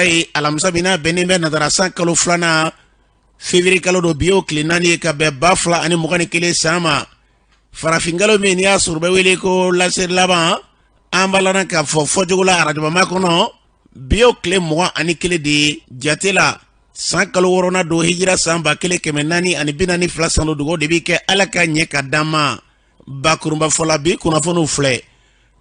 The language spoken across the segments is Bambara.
ye alamisa bina bɛnnen bɛ natarasan kalo 2 février kalo do bio tile 4 ye ka bɛn 2021 san ma farafingalo min n'i y'a sɔrɔ bɛ wele ko laseri laban an balana ka fɔ fɔcogo la arajɔbama kɔnɔ bio tile 21 de jate la san kalo 6 do hijira san 1442 san do dugo de bi kɛ ala ka ɲɛ ka dama bakurunba fɔla bi kunnafoniw filɛ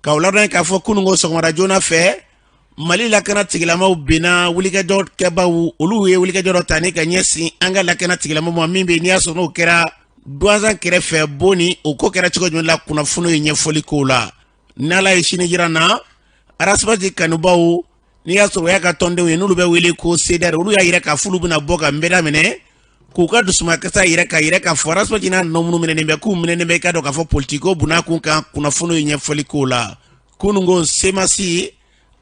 ka ladɔn k'a fɔ kunungo sɔgɔmada joona fɛ Mali lakana tigilamaw bena wulikajɔ kɛbaw olu ye wulikajɔ dɔ ta ni ka ɲɛsin an ka lakana tigilamaw ma min bɛ n'i y'a sɔrɔ n'o kɛra douanzan kɛrɛfɛ Boni o ko kɛra cogo jumɛn la kunnafoni ye ɲɛfɔli ko la n'ala ye sini jira na arasibati kanubaw n'i y'a sɔrɔ o y'a ka tɔndenw ye n'olu bɛ wele ko CDR olu y'a yira ka fulu bɛna bɔ ka nbɛda minɛ k'u ka dusumakasa yɛrɛ ka fɔ arasibati n'a nɔ minnu minɛnen bɛ k'u minɛnen bɛ i ka dɔn k'a fɔ politiko bunna kun kan kunnafoni ye ɲɛfɔli ko la kunungo semasi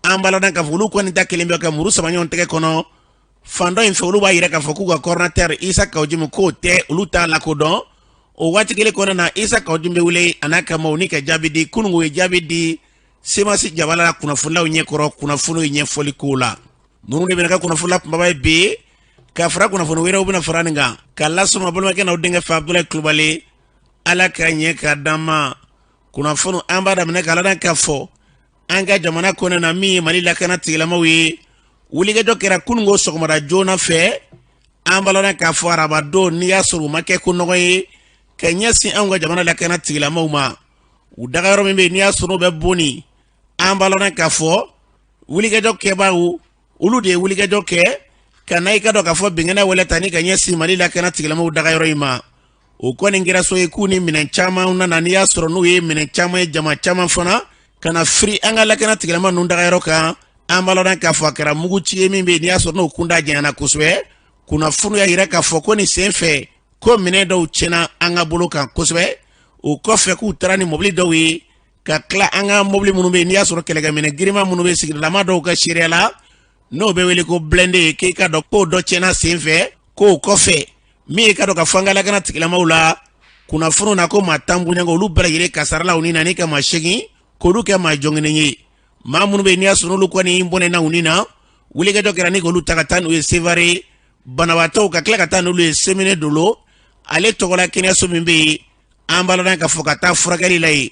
an balada k'a fɔ olu kɔni ta kelen bɛ ka muru saba ɲɔgɔn tɛgɛ kɔnɔ fan dɔ in fɛ olu b'a yira k'a fɔ k'u ka coordinateur Isa Kawujimu k'o tɛ olu t'a lakodɔn o waati kelen kɔnɔna na Isa Kawujimu bɛ wele a n'a ka maaw ni ka jaabi di kunungo ye jaabi di semasi jabala la kunnafonilaw ɲɛkɔrɔ kunnafoni ye ɲɛfɔli ko la ninnu de bɛna ka kunnafonila kunbaba ye bi ka fara kunnafoni wɛrɛw bɛna fara nin kan ka lasɔma balimakɛ n'aw denkɛ fɛ Abdulayi Kulubali ala ka ɲɛ ka dama kunnafoni an b'a daminɛ k'a ladan k'a fɔ an ka jamana kɔnɔ na min ye Mali lakana tigilamaw ye wulikajɔ kɛra kunungo sɔgɔmada joona fɛ an balana k'a fɔ arabadon n'i y'a sɔrɔ u ma kɛ ko nɔgɔ ye ka ɲɛsin an ka jamana lakana tigilamaw ma u dagayɔrɔ min bɛ n'i y'a sɔrɔ bɛ Boni an balana k'a fɔ wulikajɔ kɛbaaw olu de ye wulikajɔ kɛ ka na i ka dɔn k'a fɔ bɛnkɛnɛ wɛlɛ ta ni ka ɲɛsin Mali lakana tigilamaw dagayɔrɔ in ma o kɔni kɛra so ye k'u ni minɛn caman nana n'i y'a sɔrɔ n'u ye minɛn caman ye jama caman fana kana firi an ka lakana tigilama ninnu dagayɔrɔ kan an balana k'a fɔ a kɛra mugu ci ye min bɛ n'i y'a sɔrɔ n'o kunda janyana kosɛbɛ kunnafoni y'a yira k'a fɔ ko nin sen fɛ ko minɛn dɔw tiɲɛna an ka bolo kan kosɛbɛ o kɔfɛ k'u taara ni mobili dɔw ye ka tila an ka mobili minnu bɛ n'i y'a sɔrɔ kɛlɛkɛminɛ girinma minnu bɛ sigidalama dɔw ka seereya la n'o bɛ wele ko blende k'e ka dɔn k'o dɔ tiɲɛna sen fɛ k'o kɔfɛ min ye ka dɔn ka fɔ an ka lakana tigilamaw la kunnafoniw na ko maa tan bonyaŋo olu bɛɛ lajɛlen kasarala u ni na ni ka maa 8 k'olu kɛ maa jɔngɛnen ye maa minnu bɛ n'i y'a sɔrɔ olu kɔni bɔnɛna u ni na wulikajɔ kɛra ni k'olu ta ka taa n'u ye Sevare banabaatɔw ka tila ka taa n'olu ye Semene Dolo ale tɔgɔla kɛnɛyaso min bɛ yen an balana k'a fɔ ka taa furakɛli la yen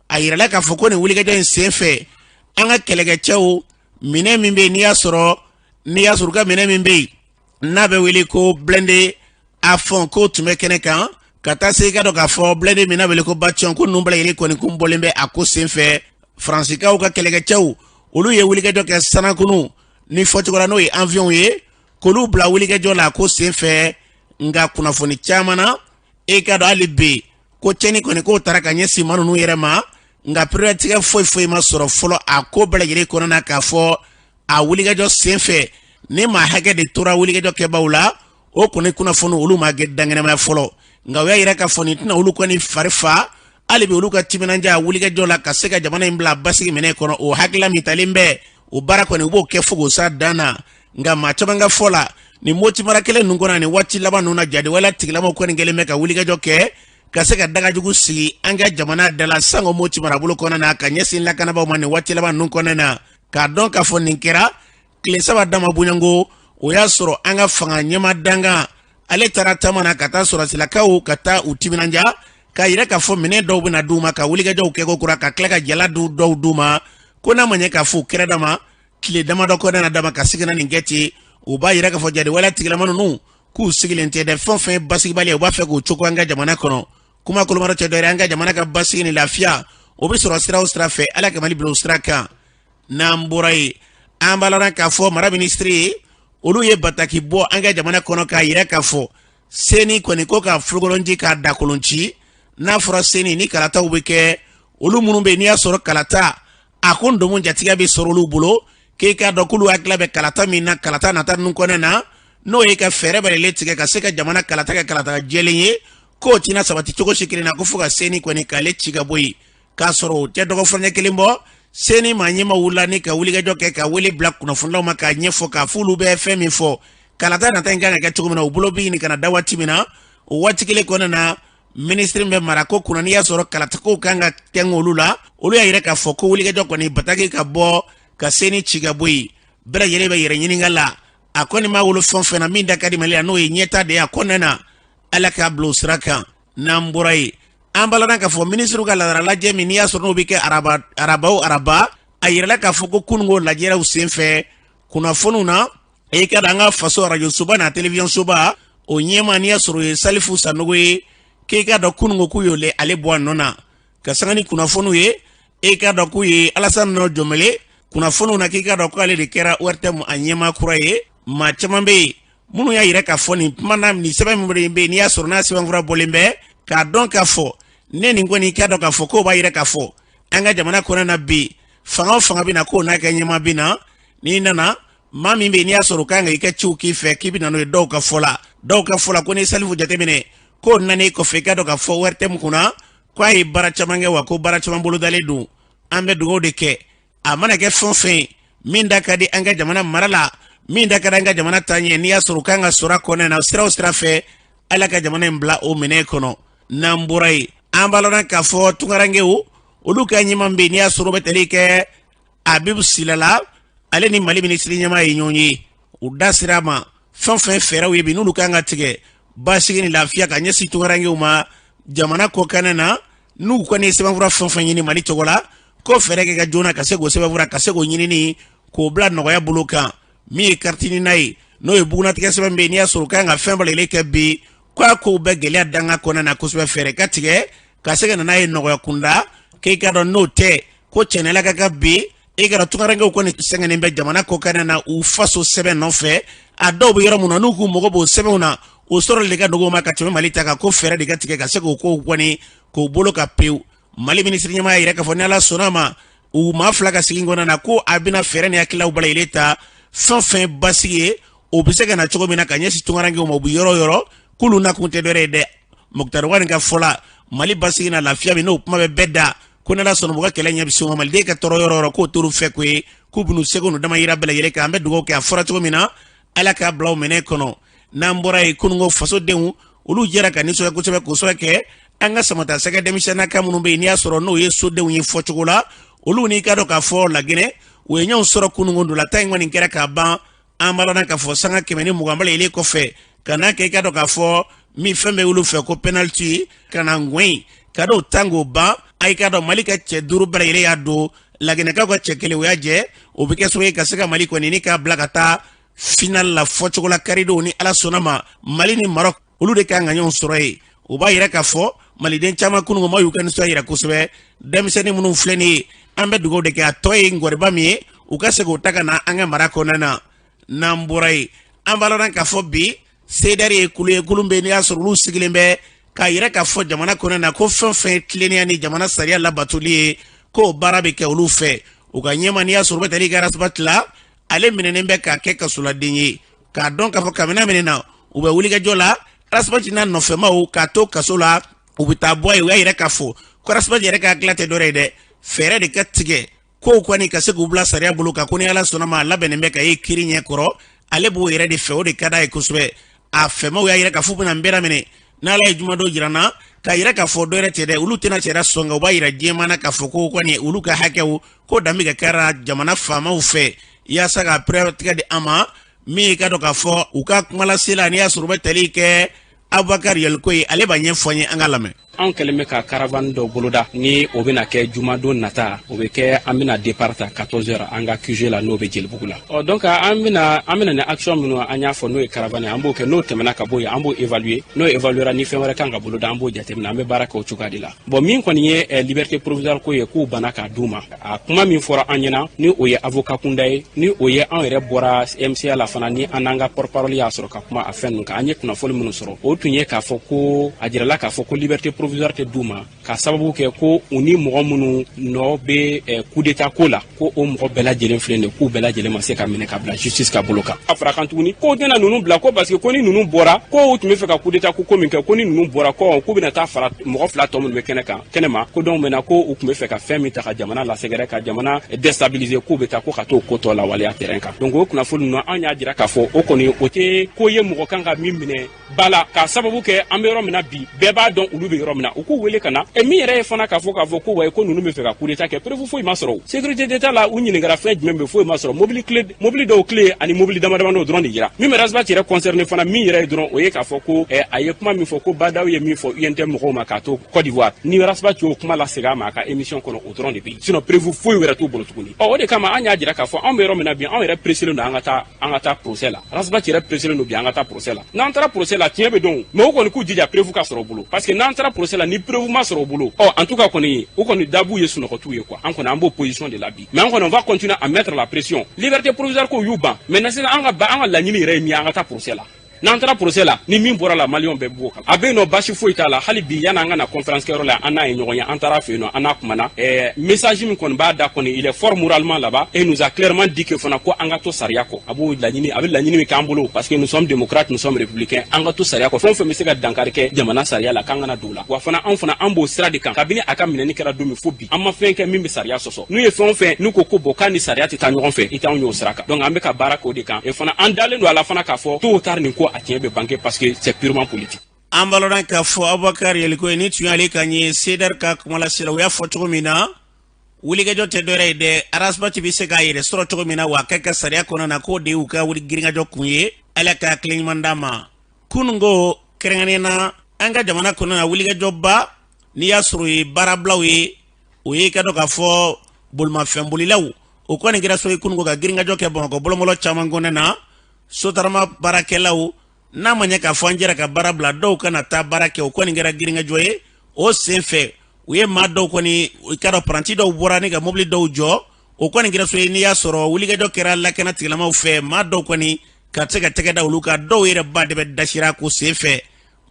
a yirala k'a fɔ ko nin wulikajɔ in sen fɛ an ka kɛlɛkɛcɛw minɛn min bɛ yen n'i y'a sɔrɔ ka minɛn min bɛ yen n'a bɛ wele ko blende a fɔn k'o tun bɛ kɛnɛ kan ka taa se i ka dɔn k'a fɔ blende min n'a wele ko Batiɔn ko ninnu bɛɛ lajɛlen kɔni kun bɔlen bɛ a ko sen fɛ Faransikaw ka kɛlɛkɛcɛw olu ye wulikajɔ kɛ sanakunu ni fɔcogo la n'o ye avion ye k'olu bila wulikajɔ la ko sen fɛ nka kunnafoni caman na e ka dɔn hali bi ko cɛnni kɔni k'o taara ka ɲɛsin maa ninnu yɛrɛ ma nka priorité foyi ma sɔrɔ fɔlɔ a ko bɛɛ lajɛlen kɔnɔna k'a fɔ a wulikajɔ sen fɛ ni maa hakɛ de tora wulikajɔ kɛbaaw la o kɔni kunnafoni olu ma kɛ dangɛnɛmaya fɔlɔ nka o y'a yira k'a fɔ nin tɛna olu kɔni fari fa hali bi olu ka timinanja wulikajɔ la ka se ka jamana in bila basigi minɛ kɔnɔ o hakilila min talen bɛ o baara kɔni u b'o kɛ fo k'o s'a dan na nka maa caman ka fɔ la nin moti mara kelen ninnu kɔnɔ ani waati laban ninnu na jadiwala tigilamaw kɔni kɛlen bɛ ka wulikajɔ kɛ ka se ka dagajugu sigi an ka jamana da la sango moti marabolo kɔnɔ na ka ɲɛsin lakanabaw ma nin waati laban ninnu kɔnɔ na k'a dɔn k'a fɔ nin kɛra tile 3 dama bonyango o y'a sɔrɔ an ka fanga ɲɛma danga ale taara taama na ka taa sɔrɔsilakaw ka taa u timinanja k'a yira k'a fɔ minɛn dɔw bɛna d'u ma ka wulikajɔw kɛ ko kura ka tila ka jala dɔw d'u ma ko n'a ma ɲɛ k'a fɔ u kɛra dama tile damadɔ kɔnɔna dama ka segin na nin kɛ ten u b'a yira k'a fɔ jadiwala tigilama ninnu k'u sigilen tɛ dɛ fɛn o fɛn basigibali u b'a fɛ k'o cogo an ka jamana kɔnɔ kuma kolomaro tɛ dɔ yɛrɛ an ka jamana ka basigi ni lafiya o bɛ sɔrɔ sira o sira fɛ ala ka Mali bila o sira kan n'an bɔra yen an balana k'a fɔ mara minisiri ye olu ye bataki bɔ an ka jamana kɔnɔ k'a yira k'a fɔ seni kɔni ko ka furukolonji k'a dakolonci n'a fɔra seni ni kalataw bɛ kɛ olu minnu bɛ n'i y'a sɔrɔ kalata a ko ndomo jatigiya bɛ sɔrɔ olu bolo k'e k'a dɔn k'olu hakili bɛ kalata min na kalata nata ninnu kɔnɔ na n'o ye ka fɛɛrɛ bɛrɛlen tigɛ ka se ka jamana kalata kɛ kalata jɛlen ye k'o tɛna sabati cogo si kelen na ko fo ka seni kɔni k'ale ci ka bɔ yen k'a sɔrɔ o tɛ dɔgɔfɔlɔ kelen bɔ seni maa ɲɛma wulila ni ka wulikajɔ kɛ ka wele bila kunnafonilaw ma k'a ɲɛfɔ k'a fɔ olu bɛ fɛn min fɔ kalata nata in kan ka kɛ cogo min na u bolo bɛ ɲini ka na da waati min na o waati kelen kɔnɔna na minisiri bɛ mara ko kunna n'i y'a sɔrɔ kalatakow kan ka kɛ olu la olu y'a yira k'a fɔ ko wulikajɔ kɔni bataki ka bɔ ka seni ci ka bɔ yen bɛɛ lajɛlen bɛ yɛrɛ ɲininka la a kɔni ma wolo fɛn fɛn na min da ka di Mali la n'o ye ɲɛta de ye a kɔnɔna na Ala k'a bila o sira kan n'an bɔra yen an balana k'a fɔ minisiriw ka ladara lajɛ min n'i y'a sɔrɔ n'o bɛ kɛ araba a yirala k'a fɔ ko kununko lajɛrew senfɛ kunnafoniw na e ka an ka faso radio soba n'a télévision soba o ɲɛma n'i y'a sɔrɔ o ye Salifu Sanogo ye k'e ka dɔn kununko k'u y'ole ale bɔ a nɔ na ka sanga ni kunnafoniw ye e ka dɔn k'u ye Alassane Nɔ Jɔnmele kunnafoniw na k'i ka dɔn ko ale de kɛra ORTM a ɲɛma kura ye maa caman bɛ yen minnu y'a yira k'a fɔ nin kuma na nin sɛbɛn min bɛ yen n'i y'a sɔrɔ n'a sɛbɛnfura bɔlen bɛ k'a dɔn k'a fɔ ne nin kɔni k'a dɔn k'a fɔ k'o b'a yira k'a fɔ an ka jamana kɔnɔ na bi fanga o fanga bɛ na k'o n'a kɛ ɲɛma bɛ na n'i nana maa min bɛ yen n'i y'a sɔrɔ k'an ka i kɛ ciw k'i fɛ k'i bɛ na n'o ye dɔw ka fɔ la ko ni Salifu jateminɛ k'o nana kɔfɛ i ka dɔn k'a fɔ ORTM kunna k'a ye baara caman kɛ wa ko baara caman bolodalen don an bɛ dugawu de kɛ a mana kɛ fɛn fɛn min da ka di an ka jamana mara la min da ka di an ka jamana taɲɛ n'i y'a sɔrɔ k'an ka sɔrɔ kɔnɔ na sira o sira fɛ Ala ka jamana in bila o minɛ kɔnɔ n'an bɔra yen an b'a lɔn k'a fɔ tunkarankew olu ka ɲɛma bɛ n'i y'a sɔrɔ bɛ tali kɛ Abibu Silala ale ni Mali minisiri ɲɛma ye ɲɔgɔn ye u da sira ma fɛn fɛn fɛɛrɛw ye bi n'olu kan ka tigɛ basigi ni lafiya ka ɲɛsin tunkarankew ma jamana kɔkan na n'u kɔni sɛbɛnfura fɛn fɛn ɲini Mali cogo la ko fɛɛrɛ kɛ ka joona ka se k'o sɛbɛnfura ka se k'o ɲinini k'o bila nɔgɔya bolo kan min ye carte ɲinina ye n'o ye bugunatigɛ sɛbɛn bɛ n'i y'a sɔrɔ kan ka fɛn balalen kɛ bi k'a kow bɛ gɛlɛya danga kɔnɔna na kosɛbɛ fɛɛrɛ ka tigɛ ka se ka na n'a ye nɔgɔya kunda k'e ka dɔn n'o tɛ ko cɛnɛla ka kan bi e ka dɔn tunkarankew kɔni sɛgɛnnen bɛ jamana kɔkan na u faso sɛbɛn nɔfɛ a dɔw bɛ yɔrɔ mun na n'u k'u mago b'o sɛbɛnw na o sɔrɔ de ka dogo ma ka tɛmɛ Mali ta kan ko fɛɛrɛ de ka tigɛ ka se k'o kow kɔni k'o bolo ka pewu Mali minisiri ɲɛma yɛrɛ k'a fɔ ni Ala sɔnna ma u maa fila ka sigi kɔnɔna na ko a bɛna fɛɛrɛ ni hakililaw bala yɛlɛ ta fɛn fɛn basigi ye o bɛ se ka na cogo min na ka ɲɛsin tunkarankew ma u bɛ yɔrɔ yɔrɔ k'olu nakun tɛ dɔ wɛrɛ ye dɛ Mukutari Wani ka fɔ la Mali basigi na lafiya min n'o kuma bɛ bɛɛ da ko n'Ala sɔnna mɔgɔ kɛlɛ ɲɛ bɛ se o ma maliden ka tɔɔrɔ yɔrɔ yɔrɔ k'o t'olu fɛ ko ye k'u bɛn'u seko n'u damayira bɛɛ lajɛlen kan an bɛ dugawu kɛ a fɔra cogo min na Ala k'a bila o minɛ kɔnɔ n'an bɔra yen kununko fasodenw olu jɛra ka nisɔndiya kosɛbɛ k'o sɔrɔ kɛ an ka samata sɛgɛ denmisɛnninnaka minnu bɛ yen n'i y'a sɔrɔ n'o ye sodenw ye fɔcogo la olu n'i ka dɔn k'a fɔ Laginɛ u ye ɲɔgɔn sɔrɔ kununko dɔ la ta in kɔni kɛra k'a ban an b'a dɔn k'a fɔ sanga 120 bala yɛlɛ kɔfɛ ka n'a kɛ i ka dɔn k'a fɔ min fɛn bɛ olu fɛ ko penalty ka na ŋɔɲi ka d'o tan k'o ban a ka dɔn Mali ka cɛ 5 bala yɛlɛ y'a don Laginɛkaw ka cɛ 1 o y'a jɛ o bɛ kɛ sababu ye ka se ka Mali kɔni ni k'a bila ka taa final la fɔcogo la karidenw ni Ala sɔnna ma Mali ni Maroc olu de kan ka ɲɔgɔn sɔrɔ yen o b'a yira k'a fɔ maliden caman kununko ma y'u ka nisɔndiya yira kosɛbɛ denmisɛnnin minnu filɛ nin ye an bɛ dugawu de kɛ a tɔ ye ngɔriba min ye u ka se k'o ta ka na an ka mara kɔnɔna na n'an bɔra yen an b'a lɔn k'a fɔ bi CEDER ye kulu bɛ yen n'i y'a sɔrɔ olu sigilen bɛ k'a yira k'a fɔ jamana kɔnɔna na ko fɛn fɛn ye tilennenya ni jamana sariya labatoli ye k'o baara bɛ kɛ olu fɛ u ka ɲɛma n'i y'a sɔrɔ u bɛ tali kɛ Arasabati la ale minɛnen bɛ k'a kɛ kasoladen ye k'a dɔn k'a fɔ kabini minɛna u bɛ wulikajɔ la Arasabati n'a nɔfɛmaw k'a to kaso la u bɛ taa bɔ yen u y'a yira k'a fɔ ko Arasabati yɛrɛ ka hakilila tɛ dɔ wɛrɛ ye dɛ fɛɛrɛ de ka tigɛ kow kɔni ka se k'u bila sariya bolo kan ko ni Ala sɔnna ma a labɛnnen bɛ ka ye kiiri ɲɛ kɔrɔ ale b'o yɛrɛ de fɛ o de ka d'a ye kosɛbɛ a fɛmaw y'a yira k'a fɔ bɛna nbɛra minɛ n'Ala ye juma dɔ jira na k'a yira k'a fɔ dɔ yɛrɛ tɛ dɛ olu tɛna sariya sɔn nka u b'a yira diɲɛma na k'a fɔ ko kɔni olu ka hakɛw ko danbe ka kɛra jamana faamaw fɛ yaasa ka pɛrɛtigɛ di an ma min ka dɔn k'a fɔ u ka kumalase la n'i y'a sɔrɔ u bɛ tali kɛ Abubakari Yaliko ye ale b'a ɲɛfɔ an ye an ka lamɛn. An kɛlen bɛ ka caravane dɔ boloda ni o bɛna kɛ jumadon nata o bɛ kɛ an bɛna départ ta 14h an ka QG la n'o bɛ Jelibugu la donc an bɛna ni action minnu an y'a fɔ n'o ye caravane an b'o kɛ n'o tɛmɛna ka bɔ yen an b'o évaluer n'o évaluera ni fɛn wɛrɛ kan ka boloda an b'o jateminɛ an bɛ baara kɛ o cogoya de la bon min kɔni ye liberté provisoire ko ye k'u banna k'a d'u ma a kuma min fɔra an ɲɛna ni o ye avocat kunda ye ni o ye an yɛrɛ bɔra MCA la fana ni an n'an ka porte-parole y'a sɔrɔ ka kuma a fɛn ninnu kan an ye kunnafoni minnu sɔrɔ o tun ye k'a fɔ ko a jirala k'a fɔ ko liberté provisoire tɛ d'u ma ka sababu kɛ ko u ni mɔgɔ minnu nɔ bɛ coup d'état ko la ko o mɔgɔ bɛɛ lajɛlen filɛ nin ye k'u bɛɛ lajɛlen ma se ka minɛ ka bila justice ka bolo kan a fɔra kan tuguni ko tɛna ninnu bila ko parce que ko ni ninnu bɔra ko u tun bɛ fɛ ka coup d'état ko min kɛ ko ni ninnu bɔra ko k'u bɛna taa fara mɔgɔ fila tɔ minnu bɛ kɛnɛma ko donc maintenant ko u tun bɛ fɛ ka fɛn min ta ka jamana lasɛgɛrɛ ka jamana déstabiliser k'u bɛ taa ko ka t'o ko tɔ lawaleya terrain kan donc o kunnafoni ninnu an y'a jira k'a fɔ o kɔni o tɛ ko ye mɔgɔ kan ka min minɛ ba la k'a sababu kɛ an bɛ yɔrɔ min na bi bɛɛ b'a dɔn olu bɛ yɔrɔ min mina u k'u wele ka na min yɛrɛ ye fana k'a fɔ ko wayi ko ninnu bɛ fɛ ka coup d'état kɛ preuve foyi ma sɔrɔ sécurité d'état la u ɲininkara fɛn jumɛn bɛ foyi ma sɔrɔ mobili dɔw clé ani mobili damadamaw dɔrɔn de yira min bɛ Razbati yɛrɛ concerné fana min yɛrɛ ye dɔrɔn o ye k'a fɔ ko a ye kuma min fɔ ko Badaw ye min fɔ UNT mɔgɔw ma k'a to Côte d'Ivoire ni Razbati y'o kuma lasegin a ma a ka émission kɔnɔ o dɔrɔn de bɛ yen sinon preuve foyi wɛrɛ t'u bolo tuguni o de kama an y'a jira k'a fɔ anw bɛ yɔrɔ min na bi anw yɛrɛ pressé don an ka taa procès la Razbati yɛrɛ pressé don bi an ka taa procès la n'an taara procès la tiɲɛ bɛ dɔn mais u kɔni k'u jija preuve ka sɔrɔ u bolo parce que n'an taara procès la ni preuve ma sɔrɔ u bolo en tout cas kɔni u kɔni dabu ye sunɔgɔtu ye quoi an kɔni an b'o position de la bi mais an kɔni on va continuer à mettre la pression liberté provisoire ko y'u ban mais na sisan an ka laɲini yɛrɛ ye min ye an ka taa procès la n'an taara procès la ni min bɔra la maliyɛnw bɛɛ b'o kan a bɛ yen nɔ basi foyi t'a la hali bi yan'an ka na conférence kɛyɔrɔ la an n'a ye ɲɔgɔn ye an taara fɛ yen nɔ an n'a kumana message min kɔni b'a da kɔni il est fort moralement là-bas et nous a clairement dit que fana ko an ka to sariya kɔ a bɛ laɲini min k'an bolo parce que nous sommes démocrates nous sommes républicains an ka to sariya kɔ fɛn o fɛn bɛ se ka dankari kɛ jamana sariya la k'an kana don o la wa fana an b'o sira de kan kabini a ka minɛni kɛra don min fo bi an ma fɛn kɛ min bɛ sariya sɔsɔ n'u ye fɛn o fɛn n'u ko bɔn k'a ni sariya tɛ taa ɲɔgɔn fɛ i t'anw y'o sira kan donc an bɛ ka baara k'o de kan et fana an dalen don a la fana k'a fɔ tôt ou tard nin ko a tiɲɛ bɛ banque parce que c'est purement politique. An baloran k'a fɔ Abubakar Yeliko ni tun y'ale ka ɲɛ Sedar ka kuma lasela u y'a fɔ cogo min na wulikajɔ tɛ dɔwɛrɛ ye dɛ Razbati bɛ se k'a yɛrɛ sɔrɔ cogo min na wa a ka kɛ sariya kɔnɔna na k'o de y'u ka wuli giringajɔ kun ye Ala ka hakili ɲuman d'a ma kunungo kɛrɛnkɛrɛnnen na an ka jamana kɔnɔna na wulikajɔba n'i y'a sɔrɔ o ye baarabilaw ye o ye ka dɔn k'a fɔ bolimafɛnbolilaw o kɔni kɛra so ye kunungo ka giringajɔ kɛ Bamakɔ bolomɔlɔ caman kɔnɔna na sotarama baarakɛlaw n'a ma ɲɛ k'a fɔ an jɛra ka baara bila dɔw kana taa baara kɛ o kɔni kɛra giringajɔ ye o sen fɛ u ye maa dɔw kɔni i ka dɔn paranti dɔw bɔra ni ka mobili dɔw jɔ o kɔni kɛra so ye n'i y'a sɔrɔ wulikajɔ kɛra lakana tigilamaw fɛ maa dɔw kɔni ka se ka tɛgɛ da olu kan dɔw yɛrɛ ba de bɛ dasira ko sen fɛ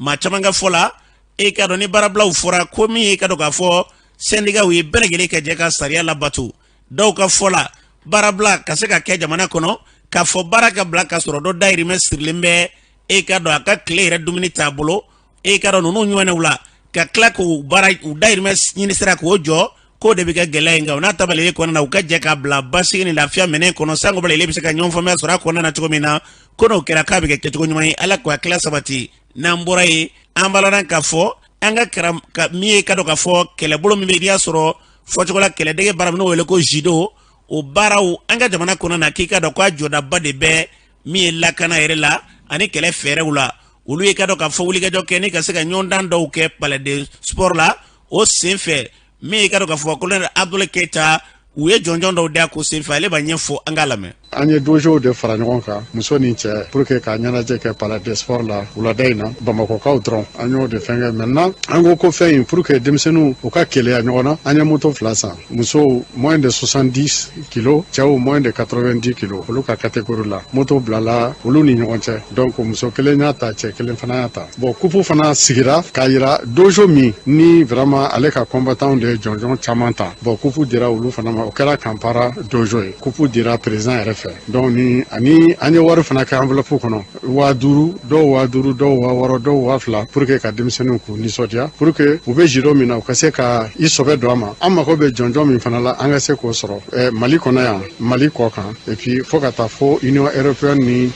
maa caman ka fɔ la e ka dɔn ni baarabilaw fɔra ko min ye ka dɔn k'a fɔ syndicat ye bɛɛ lajɛlen ka jɛ ka sariya labato dɔw ka fɔ la baarabila ka se ka kɛ jamana kɔnɔ k'a fɔ baara ka bila ka sɔrɔ dɔ dayirimɛ sirilen bɛ e ka dɔn a ka tile yɛrɛ dumuni t'a bolo e ka dɔn ninnu ɲɔgɔnnaw la ka tila k'u baara u dayirimɛ ɲini sira k'o jɔ k'o de bɛ kɛ gɛlɛya in kan o n'a tabali kɔnɔna na u ka jɛ k'a bila basigi ni lafiya minɛn kɔnɔ sango bala bɛ se ka ɲɔgɔn faamuya sɔrɔ a kɔnɔna na cogo min na ko n'o kɛra k'a bɛ kɛ kɛcogo ɲuman ye Ala k'o hakili sabati n'an bɔra ye an balaran k'a fɔ an ka min ye ka dɔn k'a fɔ kɛlɛbolo min bɛ n'i y'a sɔrɔ fɔcogo la kɛlɛdege baara min n'o wele ko judo o baaraw an ka jamana kɔnɔna na k'i ka dɔn k'a jɔdaba de bɛ min ye lakana yɛrɛ la ani kɛlɛ fɛɛrɛw la olu ye ka dɔn ka fɔ wulikajɔ kɛ ni ka se ka ɲɔgɔndan dɔw kɛ palais de sport la o sen fɛ min ye ka dɔn ka fɔ colonel Abdoulaye Keita u ye jɔnjɔn dɔw da ko sen fɛ ale b'a ɲɛfɔ an k'a lamɛn. An ye dojow de fara ɲɔgɔn kan muso ni cɛ pour que ka ɲɛnajɛ kɛ palais de sport la wulada in na Bamakɔkaw dɔrɔn an y'o de fɛn kɛ maintenant an ko fɛn in pour que denmisɛnninw u ka keleya ɲɔgɔn na an ye moto fila san musow moins de 70 kilos cɛw moins de 90 kilos olu ka catégorie la moto bilala olu ni ɲɔgɔn cɛ donc muso kelen y'a ta cɛ kelen fana y'a ta bon coupe fana sigira k'a yira dojo min ni vraiment ale ka combattant de jɔnjɔn caman ta bon coupe dira olu fana ma o kɛra Kampala dojo ye coupe dira président yɛrɛ fɛ donc ni ani an ye wari fana kɛ enveloppe kɔnɔ 5000 dɔw 5000 dɔw 6000 dɔw 2000 pour que ka denmisɛnninw k'u nisɔndiya pour que u bɛ judo min na u ka se ka i sɔbɛ don a ma an mago bɛ jɔnjɔn min fana la an ka se k'o sɔrɔ Mali kɔnɔ yan Mali kɔ kan et puis fo ka taa fo Union européenne ni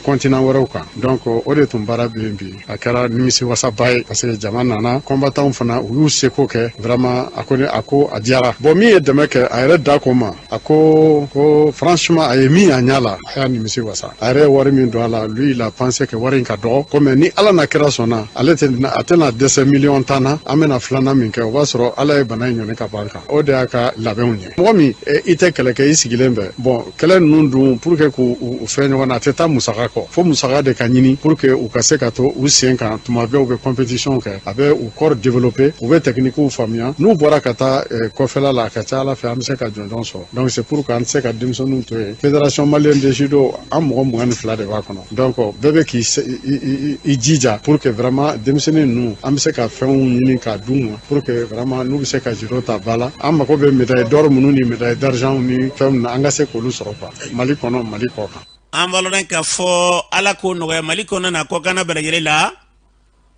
continent wɛrɛw kan donc o de tun baara bɛ yen bi a kɛra nimisiwasaba ye parce que jama nana combattant fana u y'u seko kɛ vraiment a ko a diyara bon min ye dɛmɛ kɛ a yɛrɛ da ko ma a ko franchement a ye min y'a ɲa la a y'a nimisi wasa a yɛrɛ wari min don a la lui il a pensé que wari in ka dɔgɔ ko mais ni Ala na kɛra sɔnna ale tɛna dɛsɛ miliyɔn 10 na an bɛna filanan min kɛ o b'a sɔrɔ Ala ye bana in ɲɔni ka ban kan o de y'a ka labɛnw ye mɔgɔ min i tɛ kɛlɛ kɛ i sigilen bɛ bon kɛlɛ ninnu dun pour que k'u fɛn ɲɔgɔn na a tɛ taa musaka kɔ fo musaka de ka ɲini pour que u ka se ka to u sen kan tuma bɛɛ u bɛ compétition kɛ a bɛ u corps développer u bɛ techniquew faamuya n'u bɔra ka taa kɔfɛla la a ka ca Ala fɛ an bɛ se ka jɔnjɔn sɔrɔ donc c'est pour que an tɛ se ka denmisɛnninw to yen fédération malienne de judo an mɔgɔ 22 de b'a kɔnɔ donc bɛɛ bɛ k'i jija pour que vraiment denmisɛnnin ninnu an bɛ se ka fɛnw ɲini k'a d'u ma pour que vraiment n'u bɛ se ka judo ta ba la an mago bɛ médaille d'or minnu ni médaille d'argent ni fɛn min na an ka se k'olu sɔrɔ quoi Mali kɔnɔ Mali kɔ kan. An baloran k'a fɔ Ala k'o nɔgɔya Mali kɔnɔ na kɔkanna bɛɛ lajɛlen la